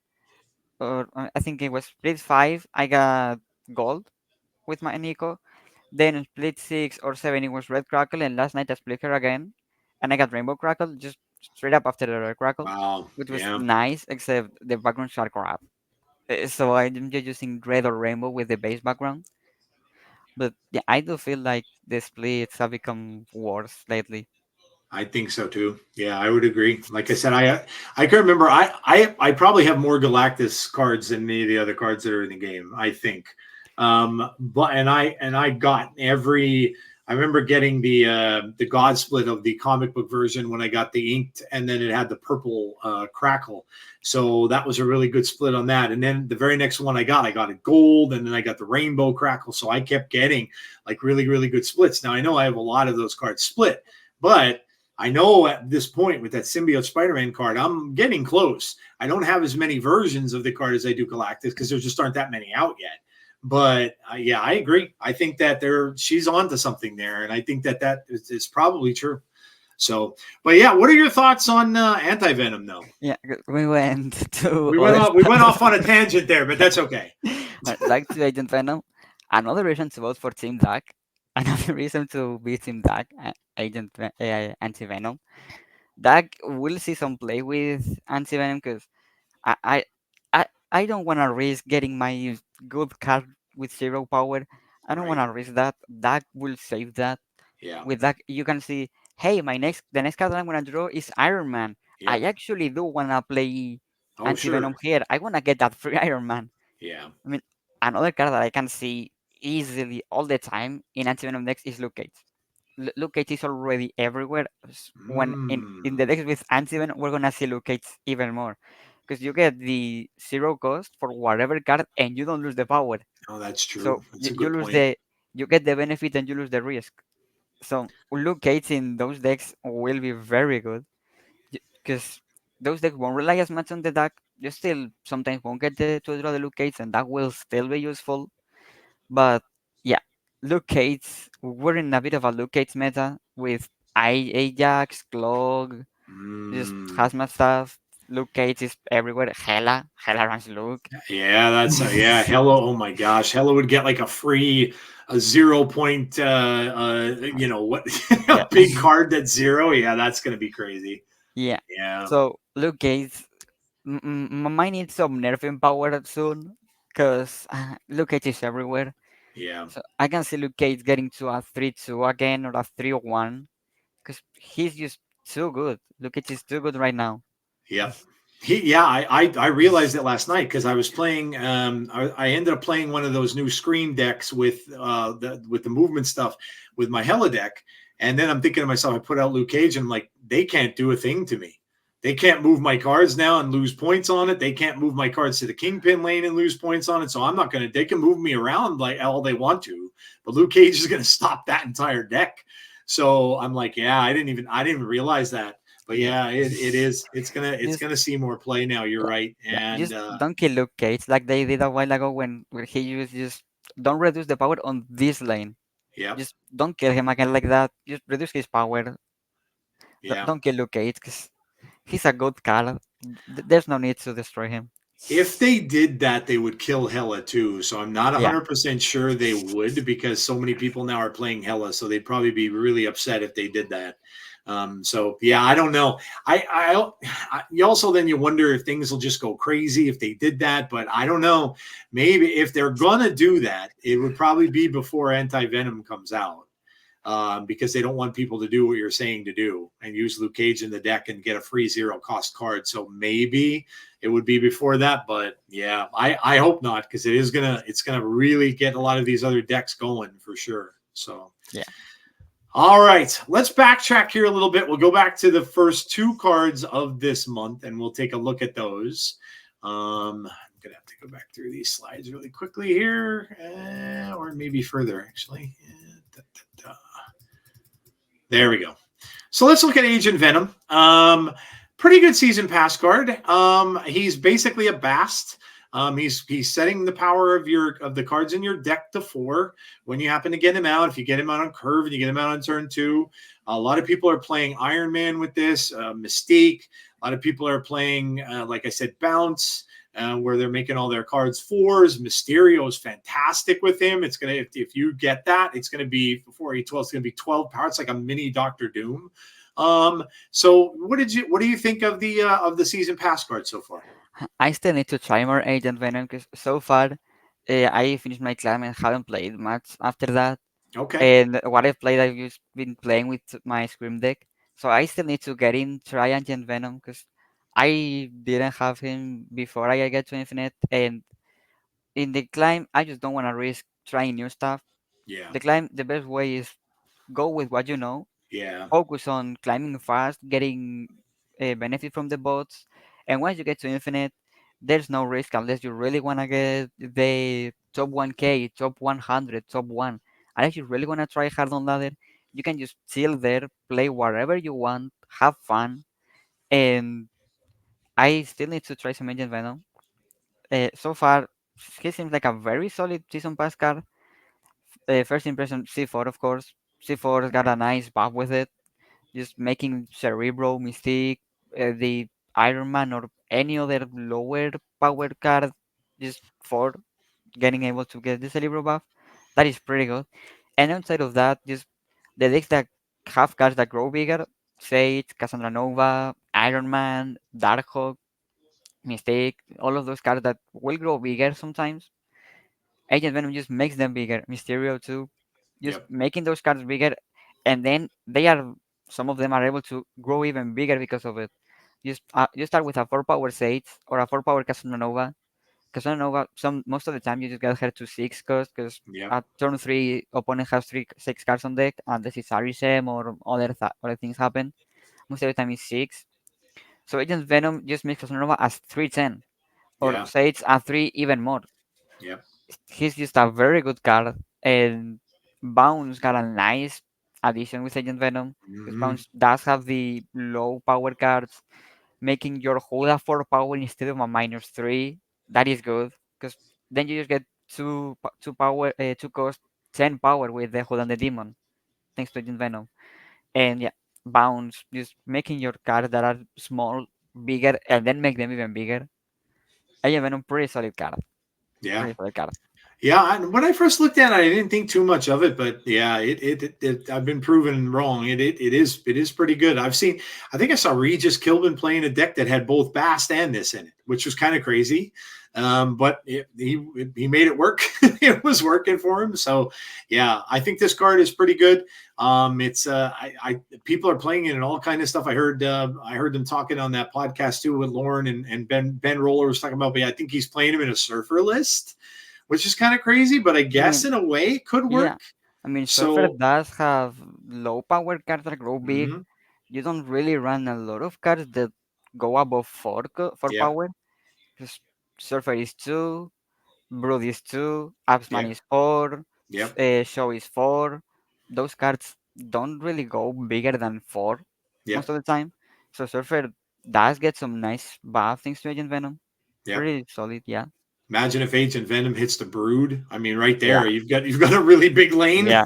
or I think it was split 5. I got gold with my Nico. Then in split 6 or 7, it was red crackle, and last night I split her again, and I got rainbow crackle just straight up after the red crackle, Wow. which was Yeah. nice, except the backgrounds are crap. So I'm just using red or rainbow with the base background. But yeah, I do feel like the splits have become worse lately. I think so too. Yeah, I would agree. Like I said, I can remember I probably have more Galactus cards than any of the other cards that are in the game. I think, but and I got every. I remember getting the God split of the comic book version when I got the inked, and then it had the purple crackle. So that was a really good split on that. And then the very next one I got it gold, and then I got the rainbow crackle. So I kept getting like really really good splits. Now I know I have a lot of those cards split, but I know at this point with that symbiote Spider-Man card, I'm getting close. I don't have as many versions of the card as I do Galactus because there just aren't that many out yet. But yeah, I agree. I think that she's on to something there, and I think that is probably true. So, but yeah, what are your thoughts on Anti Venom though? Yeah, we went to We went other off. We went stuff. off on a tangent there, but that's okay. Back to Agent Venom. Another reason to vote for Team Dark. Another reason to be Team Dark, Anti Venom. Dark will see some play with Anti Venom because I, I, I don't want to risk getting my good card with zero power. I don't want Right. to risk that. Dark will save that. Yeah. With that you can see, hey, the next card that I'm gonna draw is Iron Man. I Yep. actually do wanna play Oh, Anti-Venom sure. here. I wanna get that free Iron Man. Yeah. I mean, another card that I can see easily all the time in Anti-Venom decks is Luke Cage. Luke Cage is already everywhere. When in Mm. the decks with Anti-Venom, we're gonna see Luke Cage even more. Because you get the zero cost for whatever card and you don't lose the power. Oh, that's So true. That's you, a you good lose point. the you get the benefit and you lose the risk. So Luke Cage in those decks will be very good because those decks won't rely as much on the deck. You still sometimes won't get to draw the Luke Cage, and that will still be useful. But yeah, Luke Cage, we're in a bit of a Luke Cage meta with Ajax, Clog, just Mm. hazmat stuff. Luke Cage is everywhere. Hela runs Luke. Yeah, that's yeah. Hello, oh my gosh, Hello would get like a free a 0 point. What Yeah, a big card that's zero. Yeah, that's gonna be crazy. yeah. Yeah, So Luke Cage, might need some nerfing power soon, cause Luke Cage is everywhere. yeah, So I can see Luke Cage getting to a 3-2 again or a 3-1, cause he's just too good. Luke Cage is too good right now. yep. Yeah, I realized it last night because I was playing. I ended up playing one of those new Scream decks with the movement stuff with my Hella deck, and then I'm thinking to myself, I put out Luke Cage, and I'm like, they can't do a thing to me. They can't move my cards now and lose points on it. They can't move my cards to the kingpin lane and lose points on it. So I'm not gonna. They can move me around like all they want to, but Luke Cage is gonna stop that entire deck. So I'm like, yeah, I didn't even realize that. But Yeah. yeah, it is. It's Just gonna see more play now. You're yeah, right. yeah. And Just don't kill Luke Cage like they did a while ago when he used just don't reduce the power on this lane. yep, Just don't kill him again like that. Just reduce his power. yeah. Don't kill Luke Cage because he's a good card. There's no need to destroy him. If they did that, they would kill Hella too. So I'm not Yeah. 100% sure they would because so many people now are playing Hella. So they'd probably be really upset if they did that. So yeah, I don't know. You also then you wonder if things will just go crazy if they did that, but I don't know. Maybe if they're gonna do that, it would probably be before Anti Venom comes out. Because they don't want people to do what you're saying to do and use Luke Cage in the deck and get a free zero cost card. So maybe it would be before that, but yeah, I hope not because it's gonna really get a lot of these other decks going for sure. So Yeah. all right, let's backtrack here a little bit. We'll go back to the first two cards of this month and we'll take a look at those. I'm gonna have to go back through these slides really quickly here, or maybe further actually. There we go. So let's look at Agent Venom. Pretty good season pass card. He's basically a Bast. He's setting the power of the cards in your deck to 4 when you happen to get him out. If you get him out on curve and you get him out on turn 2, a lot of people are playing Iron Man with this, Mystique. A lot of people are playing, like I said, Bounce. Where they're making all their cards 4s. Mysterio is fantastic with him. It's gonna if you get that, it's gonna be before 812. It's gonna be 12 power. It's like a mini Doctor Doom. So what do you think of the season pass card so far? I still need to try more Agent Venom because so far I finished my climb and haven't played much after that. Okay. And what I've played, I've just been playing with my Scream deck. So I still need to get in try Agent Venom because I didn't have him before I get to Infinite. And in the climb, I just don't want to risk trying new stuff. Yeah. The climb, the best way is go with what you know, Yeah. focus on climbing fast, getting a benefit from the bots, and once you get to Infinite, there's no risk unless you really want to get the top 1K, top 100, top 1. Unless you really want to try hard on ladder, you can just chill there, play wherever you want, have fun, and I still need to try some Agent Venom. So far, he seems like a very solid season pass card. First impression, C4, of course. C4's got a nice buff with it, just making Cerebro, Mystique, the Iron Man, or any other lower power card just for getting able to get the Cerebro buff. That is pretty good. And outside of that, just the decks that have cards that grow bigger, Sage, Cassandra Nova, Iron Man, Darkhawk, Mystique, all of those cards that will grow bigger sometimes. Agent Venom just makes them bigger. Mysterio too, just Yep. making those cards bigger, and then they are some of them are able to grow even bigger because of it. You start with a 4 power Sage or a 4 power Casanova. Casanova, most of the time you just get her to 6 cost because Yep. at turn 3 opponent has 6 cards on deck unless it's Arishem or other things happen. Most of the time it's 6. So Agent Venom just makes Casanova as 310 or Yeah. Sage at 3 even more. Yep. He's just a very good card, and Bounce got a nice addition with Agent Venom because Hmm. Bounce does have the low power cards. making your hold a 4 power instead of a minus 3. That is good because then you just get 2 power, 2 cost 10 power with the hold on the demon thanks to Agent Venom. And yeah, bounce, just making your cards that are small bigger and then make them even bigger. Agent Venom, pretty solid card. Yeah. Pretty solid card. Yeah, when I first looked at it, I didn't think too much of it, but yeah, I've been proven wrong. It is pretty good. I think I saw Regis Kilbin playing a deck that had both Bast and this in it, which was kind of crazy. But he made it work. It was working for him. So yeah, I think this card is pretty good. It's I people are playing it and all kind of stuff. I heard them talking on that podcast too with Lauren and Ben Roller was talking about. But yeah, I think he's playing him in a surfer list, which is kind of crazy, but I I guess mean, in a way it could yeah. work. I mean, Surfer So, does have low power cards that grow big. mhm, You don't really run a lot of cards that go above 4 yep, power. Because Surfer is 2, Brood is 2, Absman yep, is 4, yep, Show is 4. Those cards don't really go bigger than 4 most yep, of the time. So Surfer does get some nice buff thanks to Agent Venom. yep. Pretty solid, yeah. Imagine if Agent Venom hits the Brood. I mean, right Yeah, there, you've got a really big lane. yeah,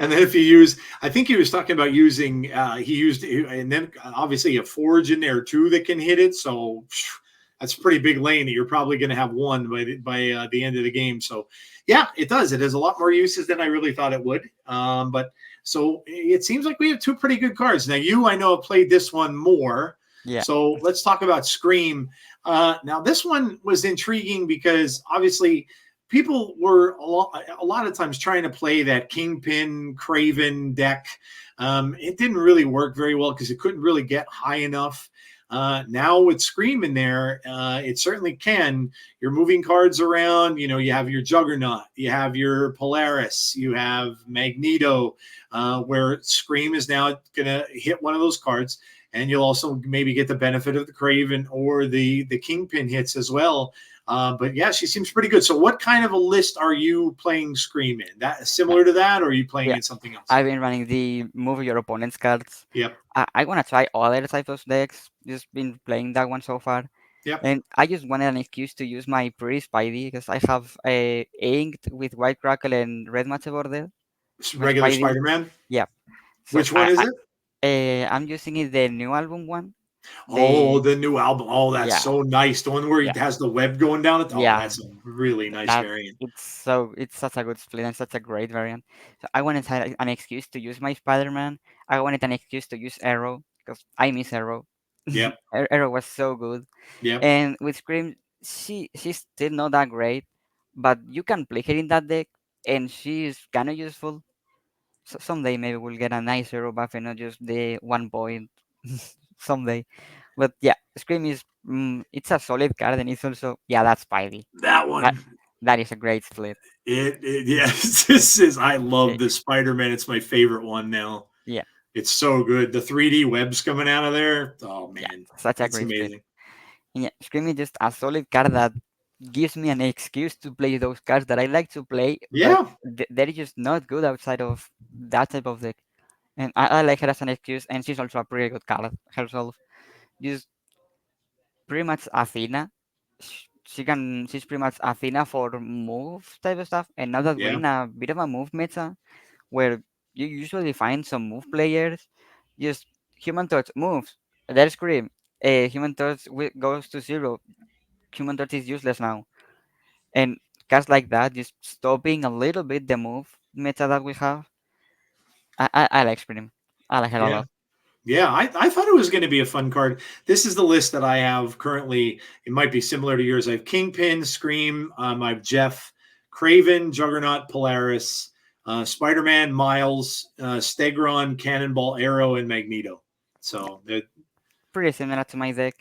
And then if you use, I think he was talking about using, he used, and then obviously a Forge in there too that can hit it. So that's a pretty big lane that you're probably going to have won by the end of the game. So yeah, it does. It has a lot more uses than I really thought it would. But so it seems like we have two pretty good cards. Now I know have played this one more. yeah, So let's talk about Scream. Now, this one was intriguing because obviously people were a lot of times trying to play that Kingpin Craven deck. It didn't really work very well because it couldn't really get high enough. Now with Scream in there, it certainly can. You're moving cards around. You have your Juggernaut, you have your Polaris, you have Magneto, where Scream is now going to hit one of those cards, and you'll also maybe get the benefit of the Craven or the Kingpin hits as well. But yeah, she seems pretty good. So, what kind of a list are you playing Scream in? That yeah. similar to that, or are you playing Yeah. in something else? I've been running the move your opponent's cards. Yep, I want to try other types of decks. Just been playing that one so far. yep. And I just wanted an excuse to use my pretty Spidey because I have a inked with White Crackle and Red Matcha border. My Regular Spidey. Spider-Man. Yeah. So Which one is it? I'm using it the new album one. Oh, The the new album. Oh, that's yeah, so nice. The one where he yeah, has the web going down it. Oh, yeah. that's a really nice That variant. it's such a good split and such a great variant. So I wanted an excuse to use my Spider-Man. I wanted an excuse to use Arrow because I miss Arrow. Yep, Arrow was so good. yep. And with Scream, she's still not that great, but you can play her in that deck, and she's kind of useful. So someday maybe we'll get a nice hero buff and not just the 1 point. Someday, but yeah, Scream is it's a solid card, and it's also yeah that's Spidey. That That one. that is a great split. Yes, this is. I Eh, love the Spider-Man. It's my favorite one now. Yeah, It's so good. The 3D webs coming out of there. Oh yeah, man, such a it's great split. amazing. And yeah, Scream is just a solid card that gives me an excuse to play those cards that I like to play, but Yeah. they're just not good outside of that type of deck. And I like her as an excuse, and she's also a pretty good card herself. Just pretty much Athena. She's pretty much Athena for move type of stuff. And now that we're Yeah. in a bit of a move meta, where you usually find some move players, just Human Touch moves. There's Scream. Human Touch goes to 0. Human Touch is useless now. And cards like that, just stopping a little bit the move meta that we have. I like Scream. I like her a Yeah. lot. Yeah, I thought it was going to be a fun card. This is the list that I have currently. It might be similar to yours. I have Kingpin, Scream, I have Jeff, Craven, Juggernaut, Polaris, Spider-Man, Miles, Stegron, Cannonball, Arrow, and Magneto. So Pretty similar to my deck.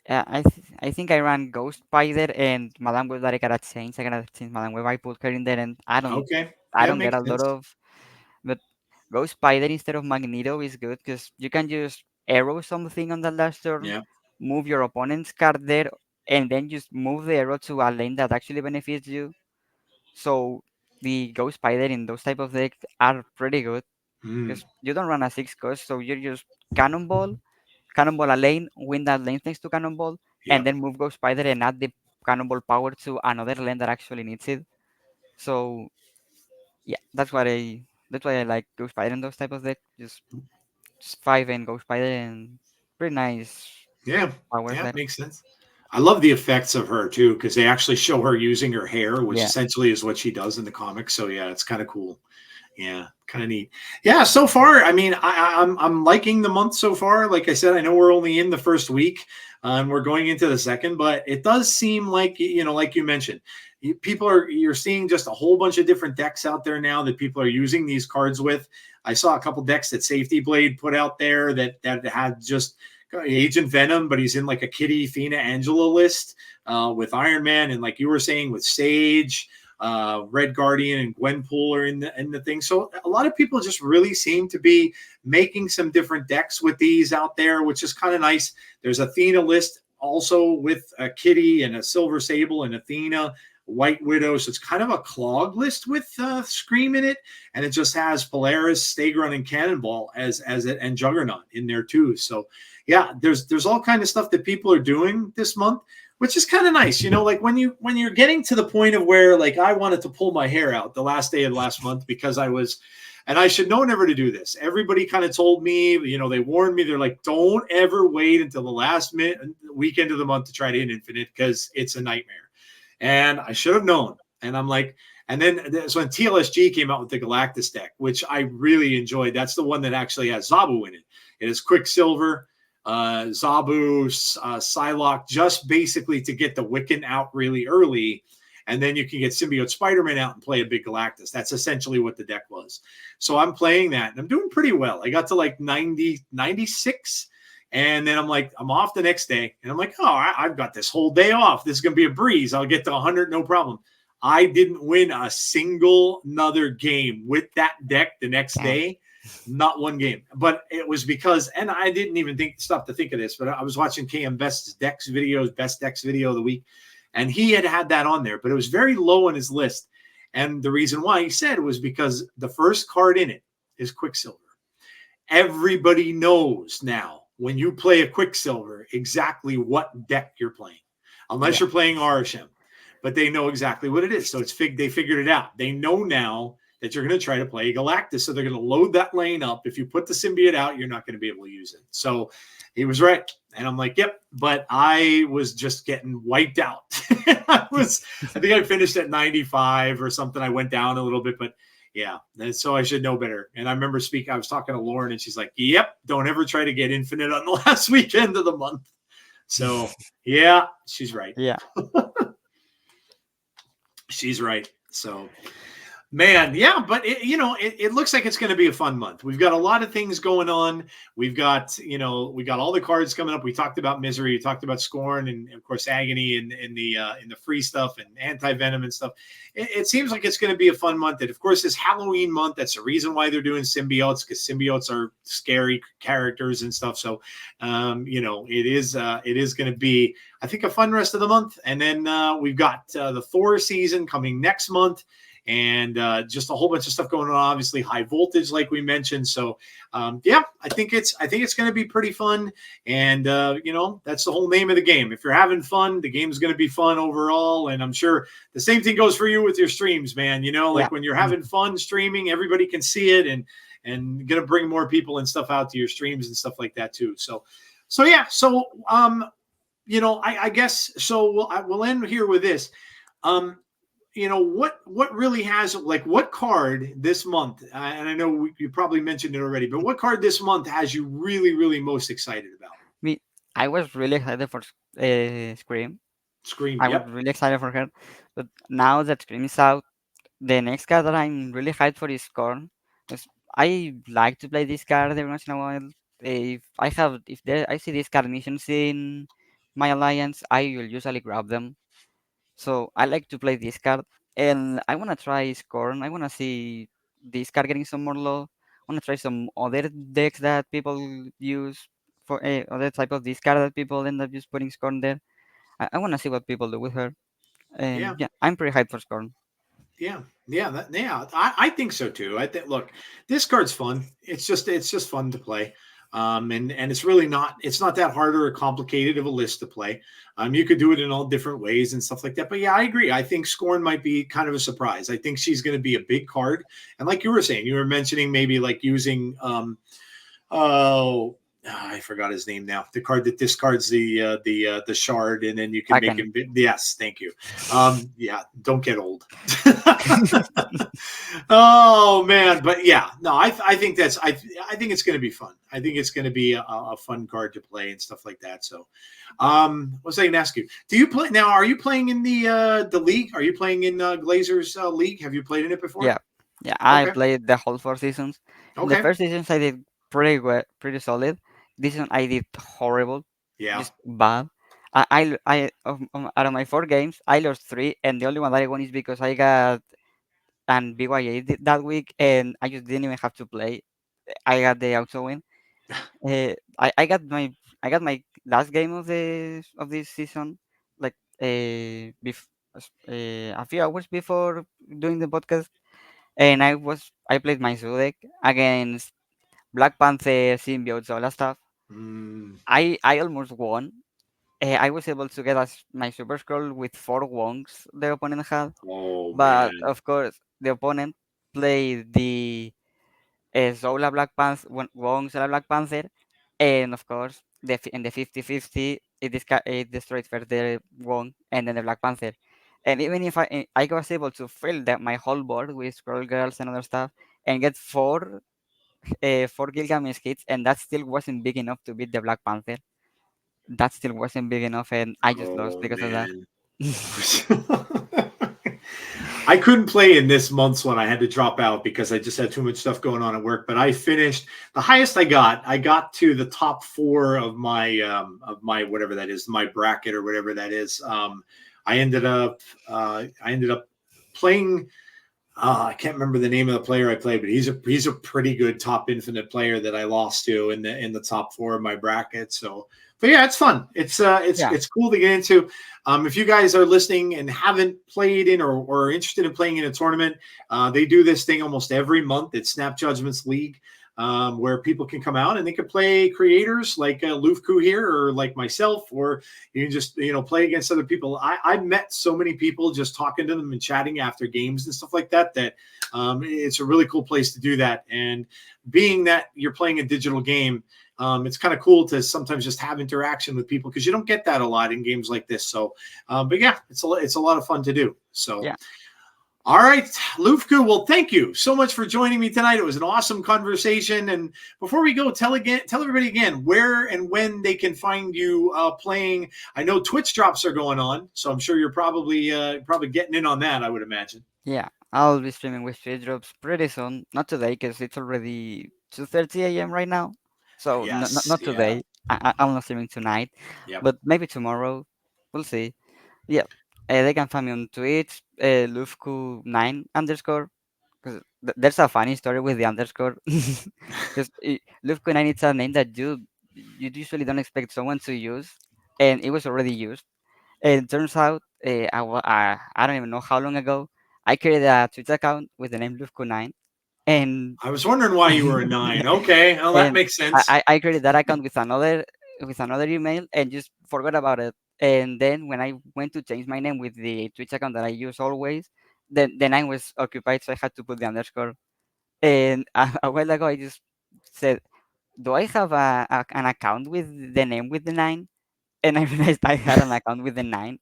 I think I ran Ghost Spider and Madame Web that I gotta change. I gotta change Madame Web. I put her in there, and okay, I yeah, don't get makes a lot sense. of. But Ghost Spider instead of Magneto is good because you can just arrow something on the last turn, Yeah, move your opponent's card there, and then just move the arrow to a lane that actually benefits you. So the Ghost Spider in those type of decks are pretty good mm, because you don't run a 6 cost, so you're just Cannonball, Cannonball a lane, win that lane thanks to Cannonball, and Yep. then move Ghost Spider and add the Cannonball power to another lane that actually needs it. So yeah, that's why I like Ghost Spider in those type of deck. Just 5 and Ghost Spider and pretty nice Yeah. powers Yeah. there. Makes sense. I love the effects of her too, because they actually show her using her hair, which Yeah, essentially is what she does in the comics. So yeah, it's kind of cool. Yeah, kind of neat. Yeah, so far, I mean, I'm liking the month so far. Like I said, I know we're only in the first week, and we're going into the second, but it does seem like, like you mentioned, you're seeing just a whole bunch of different decks out there now that people are using these cards with. I saw a couple decks that Safety Blade put out there that had just Agent Venom, but he's in like a Kitty, Athena, Angela list with Iron Man, and like you were saying with Sage. Red Guardian and Gwenpool are in the thing. So a lot of people just really seem to be making some different decks with these out there, which is kind of nice. There's Athena list also with a Kitty and a Silver Sable and Athena, White Widow. So it's kind of a clog list with Scream in it, and it just has Polaris, Stegron, and Cannonball as it, and Juggernaut in there too. So yeah, there's all kind of stuff that people are doing this month, which is kind of nice, like when you're getting to the point of where like I wanted to pull my hair out the last day of last month because and I should know never to do this. Everybody kind of told me, they warned me. They're like, don't ever wait until the last weekend of the month to try to hit Infinite because it's a nightmare. And I should have known. And I'm like, and then so when TLSG came out with the Galactus deck, which I really enjoyed, that's the one that actually has Zabu in it. It is Quicksilver, Zabu, Psylocke, just basically to get the Wiccan out really early. And then you can get Symbiote Spider-Man out and play a big Galactus. That's essentially what the deck was. So I'm playing that and I'm doing pretty well. I got to like 90, 96. And then I'm off the next day. And I'm like, oh, I've got this whole day off. This is going to be a breeze. I'll get to 100, no problem. I didn't win a single another game with that deck the next damn. day. Not one game, but it was because, and I didn't even stop to think of this, but I was watching KM Best's decks videos, best decks video of the week, and he had that on there, but it was very low on his list. And the reason why he said was because the first card in it is Quicksilver. Everybody knows now when you play a Quicksilver exactly what deck you're playing, unless you're playing Arishem, but they know exactly what it is. So they figured it out. They know now that you're going to try to play Galactus. So they're going to load that lane up. If you put the symbiote out, you're not going to be able to use it. So he was right. And I'm like, yep. But I was just getting wiped out. I think I finished at 95 or something. I went down a little bit, but yeah. And so I should know better. And I remember I was talking to Lauren and she's like, yep, don't ever try to get Infinite on the last weekend of the month. So yeah, she's right. Yeah. She's right. So man, yeah, but it looks like it's going to be a fun month. We've got a lot of things going on. We've got, we got all the cards coming up. We talked about Misery, we talked about Scorn, and of course Agony and in the free stuff and Anti-Venom and stuff. It seems like it's going to be a fun month. And of course, this Halloween month, that's the reason why they're doing symbiotes, because symbiotes are scary characters and stuff. So, it is going to be, I think, a fun rest of the month. And then we've got the Thor season coming next month. And just a whole bunch of stuff going on. Obviously, high voltage, like we mentioned. So, yeah, I think it's going to be pretty fun. And that's the whole name of the game. If you're having fun, the game's going to be fun overall. And I'm sure the same thing goes for you with your streams, man. When you're having fun streaming, everybody can see it, and going to bring more people and stuff out to your streams and stuff like that too. So yeah. So I guess so. We'll end here with this. What really has, like, what card this month, and I know you probably mentioned it already, but what card this month has you really, really most excited about? Me, I was really excited for Scream. Scream, I was yep. really excited for her, but now that Scream is out, the next card that I'm really hyped for is Scorn. 'Cause I like to play this card every once in a while. I see these card missions in my alliance, I will usually grab them. So I like to play this card, and I wanna try Scorn. I wanna see this card getting some more love. I wanna try some other decks that people use for other type of discard that people end up just putting Scorn there. I wanna see what people do with her, Yeah. and yeah, I'm pretty hyped for Scorn. Yeah, I think so too. I think, look, this card's fun. It's just fun to play. And it's not that hard or complicated of a list to play. You could do it in all different ways and stuff like that. But yeah, I agree. I think Scorn might be kind of a surprise. I think she's going to be a big card. And like you were saying, you were mentioning maybe like using oh, I forgot his name now. The card that discards the shard, and then you can I make can. him. Yes, thank you. Yeah, don't get old. Oh man, but yeah, no, I think I think it's going to be fun. I think it's going to be a fun card to play and stuff like that. So, what was I going to ask you? Do you play now? Are you playing in the league? Are you playing in Glazers league? Have you played in it before? Yeah, yeah. I Okay, played the whole 4 seasons. The okay, first seasons I did pretty well, pretty solid. This one I did horrible, yeah. just bad. Out of my 4 games, I lost 3, and the only one that I won is because I got an BYA that week, and I just didn't even have to play. I got the auto win. I got my last game of this season, like a few hours before doing the podcast, and I played my Zoo deck against Black Panther, symbiotes, all that stuff. Mm, I almost won. I was able to get my Super Scroll with 4 wongs the opponent had, oh but man. of course the opponent played the Zola Black Panther, Wong Zola Black Panther, and of course in the 50-50 it destroyed first the Wong and then the Black Panther. And even if I was able to fill my whole board with Scroll Girls and other stuff and get 4 Gilgamesh hits, and that still wasn't big enough to beat the Black Panther. That still wasn't big enough, and I just lost Oh because of that. man. I couldn't play in this month's one. I had to drop out because I just had too much stuff going on at work. But I finished the highest I got. I got to the top four of my whatever that is, my bracket or whatever that is. I ended up playing. I can't remember the name of the player I played, but he's a pretty good top infinite player that I lost to in the top four of my bracket. So, but yeah, it's fun. Yeah, It's cool to get into. If you guys are listening and haven't played in or interested in playing in a tournament, they do this thing almost every month. It's Snap Judgments League, where people can come out and they can play creators like LUFKU here or like myself, or you can just play against other people. I met so many people just talking to them and chatting after games and stuff like that. It's a really cool place to do that. And being that you're playing a digital game, it's kind of cool to sometimes just have interaction with people because you don't get that a lot in games like this. So, but yeah, it's a lot of fun to do. So. yeah, All right, Lufku. Well, thank you so much for joining me tonight. It was an awesome conversation. And before we go, tell everybody again where and when they can find you playing. I know Twitch drops are going on, so I'm sure you're probably getting in on that. I would imagine. yeah. I'll be streaming with Street Drops pretty soon. Not today, because it's already 2:30 a.m. right now. So Yes. not Yeah. today. I'm not streaming tonight, Yep. but maybe tomorrow. We'll see. Yeah. They can find me on Twitch, Lufku9 underscore. Because there's a funny story with the underscore. Because Lufku9 it's a name that you usually don't expect someone to use, and it was already used. And it turns out, I don't even know how long ago, I created a Twitter account with the name Lufku9, and I was wondering why you were a nine. Okay, well that and makes sense. I created that account with another email and just forgot about it. And then when I went to change my name with the Twitch account that I use always, then the name was occupied, so I had to put the underscore. And a while ago, I just said, "Do I have an account with the name with the 9?" And I realized I had an account with the 9,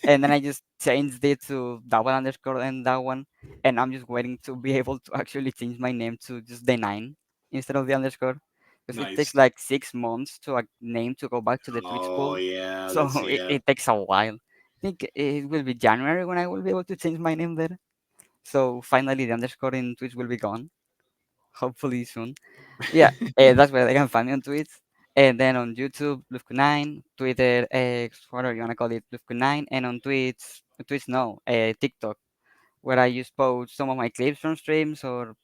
and then I just changed it to double underscore and that one, and I'm just waiting to be able to actually change my name to just the 9 instead of the underscore, because it takes Nice. like 6 months to a name to go back to the Twitch Oh pool, yeah, so that's it, yeah. it takes a while. I think it will be January when I will be able to change my name there. So finally, the underscore in Twitch will be gone, hopefully soon. Yeah, that's where they can find me on Twitch. And then on YouTube, Lufku9, Twitter, X, whatever you wanna call it, Lufku9, and on Twitch no, TikTok, where I just post some of my clips from streams, or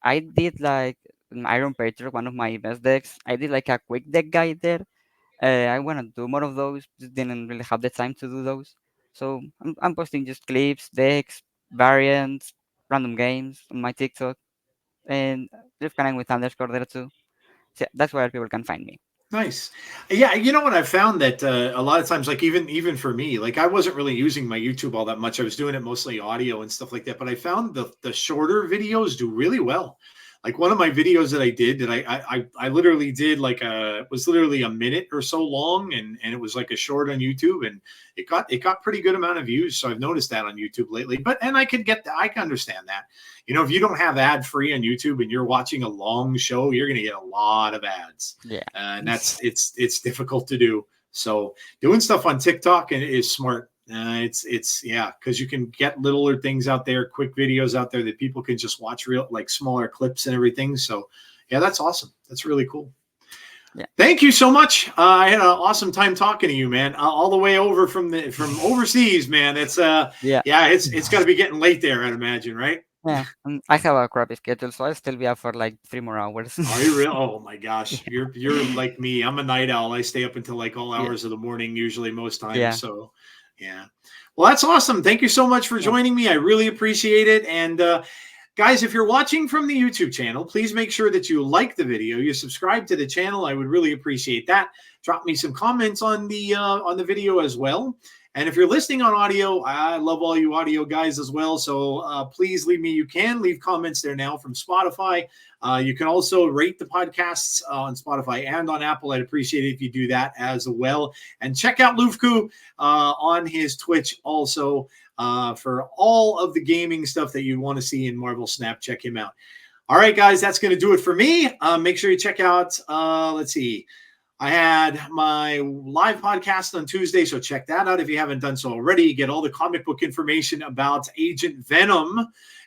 I did like an Iron Patriot, one of my best decks. I did like a quick deck guide there. I wanna do more of those, just didn't really have the time to do those. So I'm posting just clips, decks, variants, random games on my TikTok, and Lufku9 with underscore there too. So that's where people can find me. Nice. Yeah, you know what, I've found that a lot of times, like even for me, like I wasn't really using my YouTube all that much. I was doing it mostly audio and stuff like that. But I found the shorter videos do really well. Like one of my videos that I did that I literally did like it was literally a minute or so long, and it was like a short on YouTube, and it got pretty good amount of views. So I've noticed that on YouTube lately. But and I can understand that. You know, if you don't have ad free on YouTube and you're watching a long show, you're going to get a lot of ads. Yeah, and it's difficult to do. So doing stuff on TikTok is smart. It's yeah, because you can get littler things out there, quick videos out there that people can just watch, real like smaller clips and everything. So yeah, that's awesome. That's really cool. Yeah. Thank you so much. I had an awesome time talking to you, man. All the way over from overseas, man. It's it's got to be getting late there, I'd imagine, right? Yeah, and I have a crappy schedule, so I'll still be up for like 3 more hours. Are you real? Oh my gosh, you're like me. I'm a night owl. I stay up until like all hours of the morning, usually most times. Yeah. So yeah. Well, that's awesome. Thank you so much for joining me. I really appreciate it. And guys, if you're watching from the YouTube channel, please make sure that you like the video, you subscribe to the channel. I would really appreciate that. Drop me some comments on the video as well. And if you're listening on audio, I love all you audio guys as well. So please you can leave comments there now from Spotify. You can also rate the podcasts on Spotify and on Apple. I'd appreciate it if you do that as well. And check out LUFKU on his Twitch also for all of the gaming stuff that you want to see in Marvel Snap. Check him out. All right, guys, that's going to do it for me. Make sure you check out, let's see. I had my live podcast on Tuesday, so check that out if you haven't done so already. You get all the comic book information about Agent Venom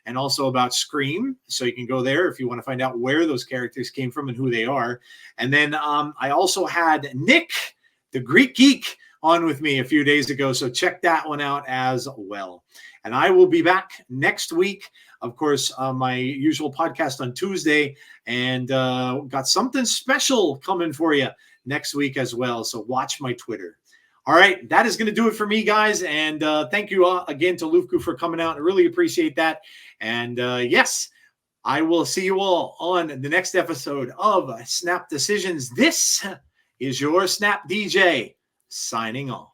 and also about Scream, so you can go there if you want to find out where those characters came from and who they are. And then I also had Nick, the Greek Geek, on with me a few days ago, so check that one out as well. And I will be back next week. Of course, my usual podcast on Tuesday, and got something special coming for you next week as well. So watch my Twitter. All right, that is going to do it for me, guys. And thank you again to LUFKU for coming out. I really appreciate that. And yes, I will see you all on the next episode of Snap Decisions. This is your Snap DJ signing off.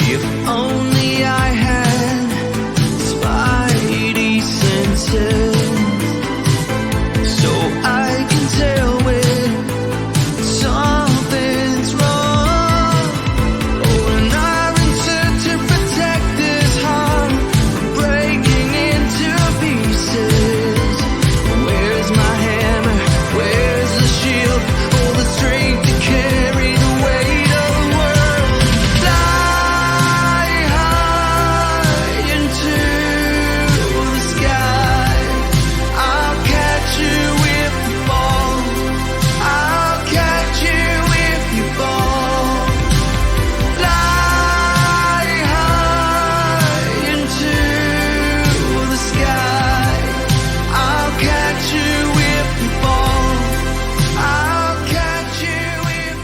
If only I had Spidey senses.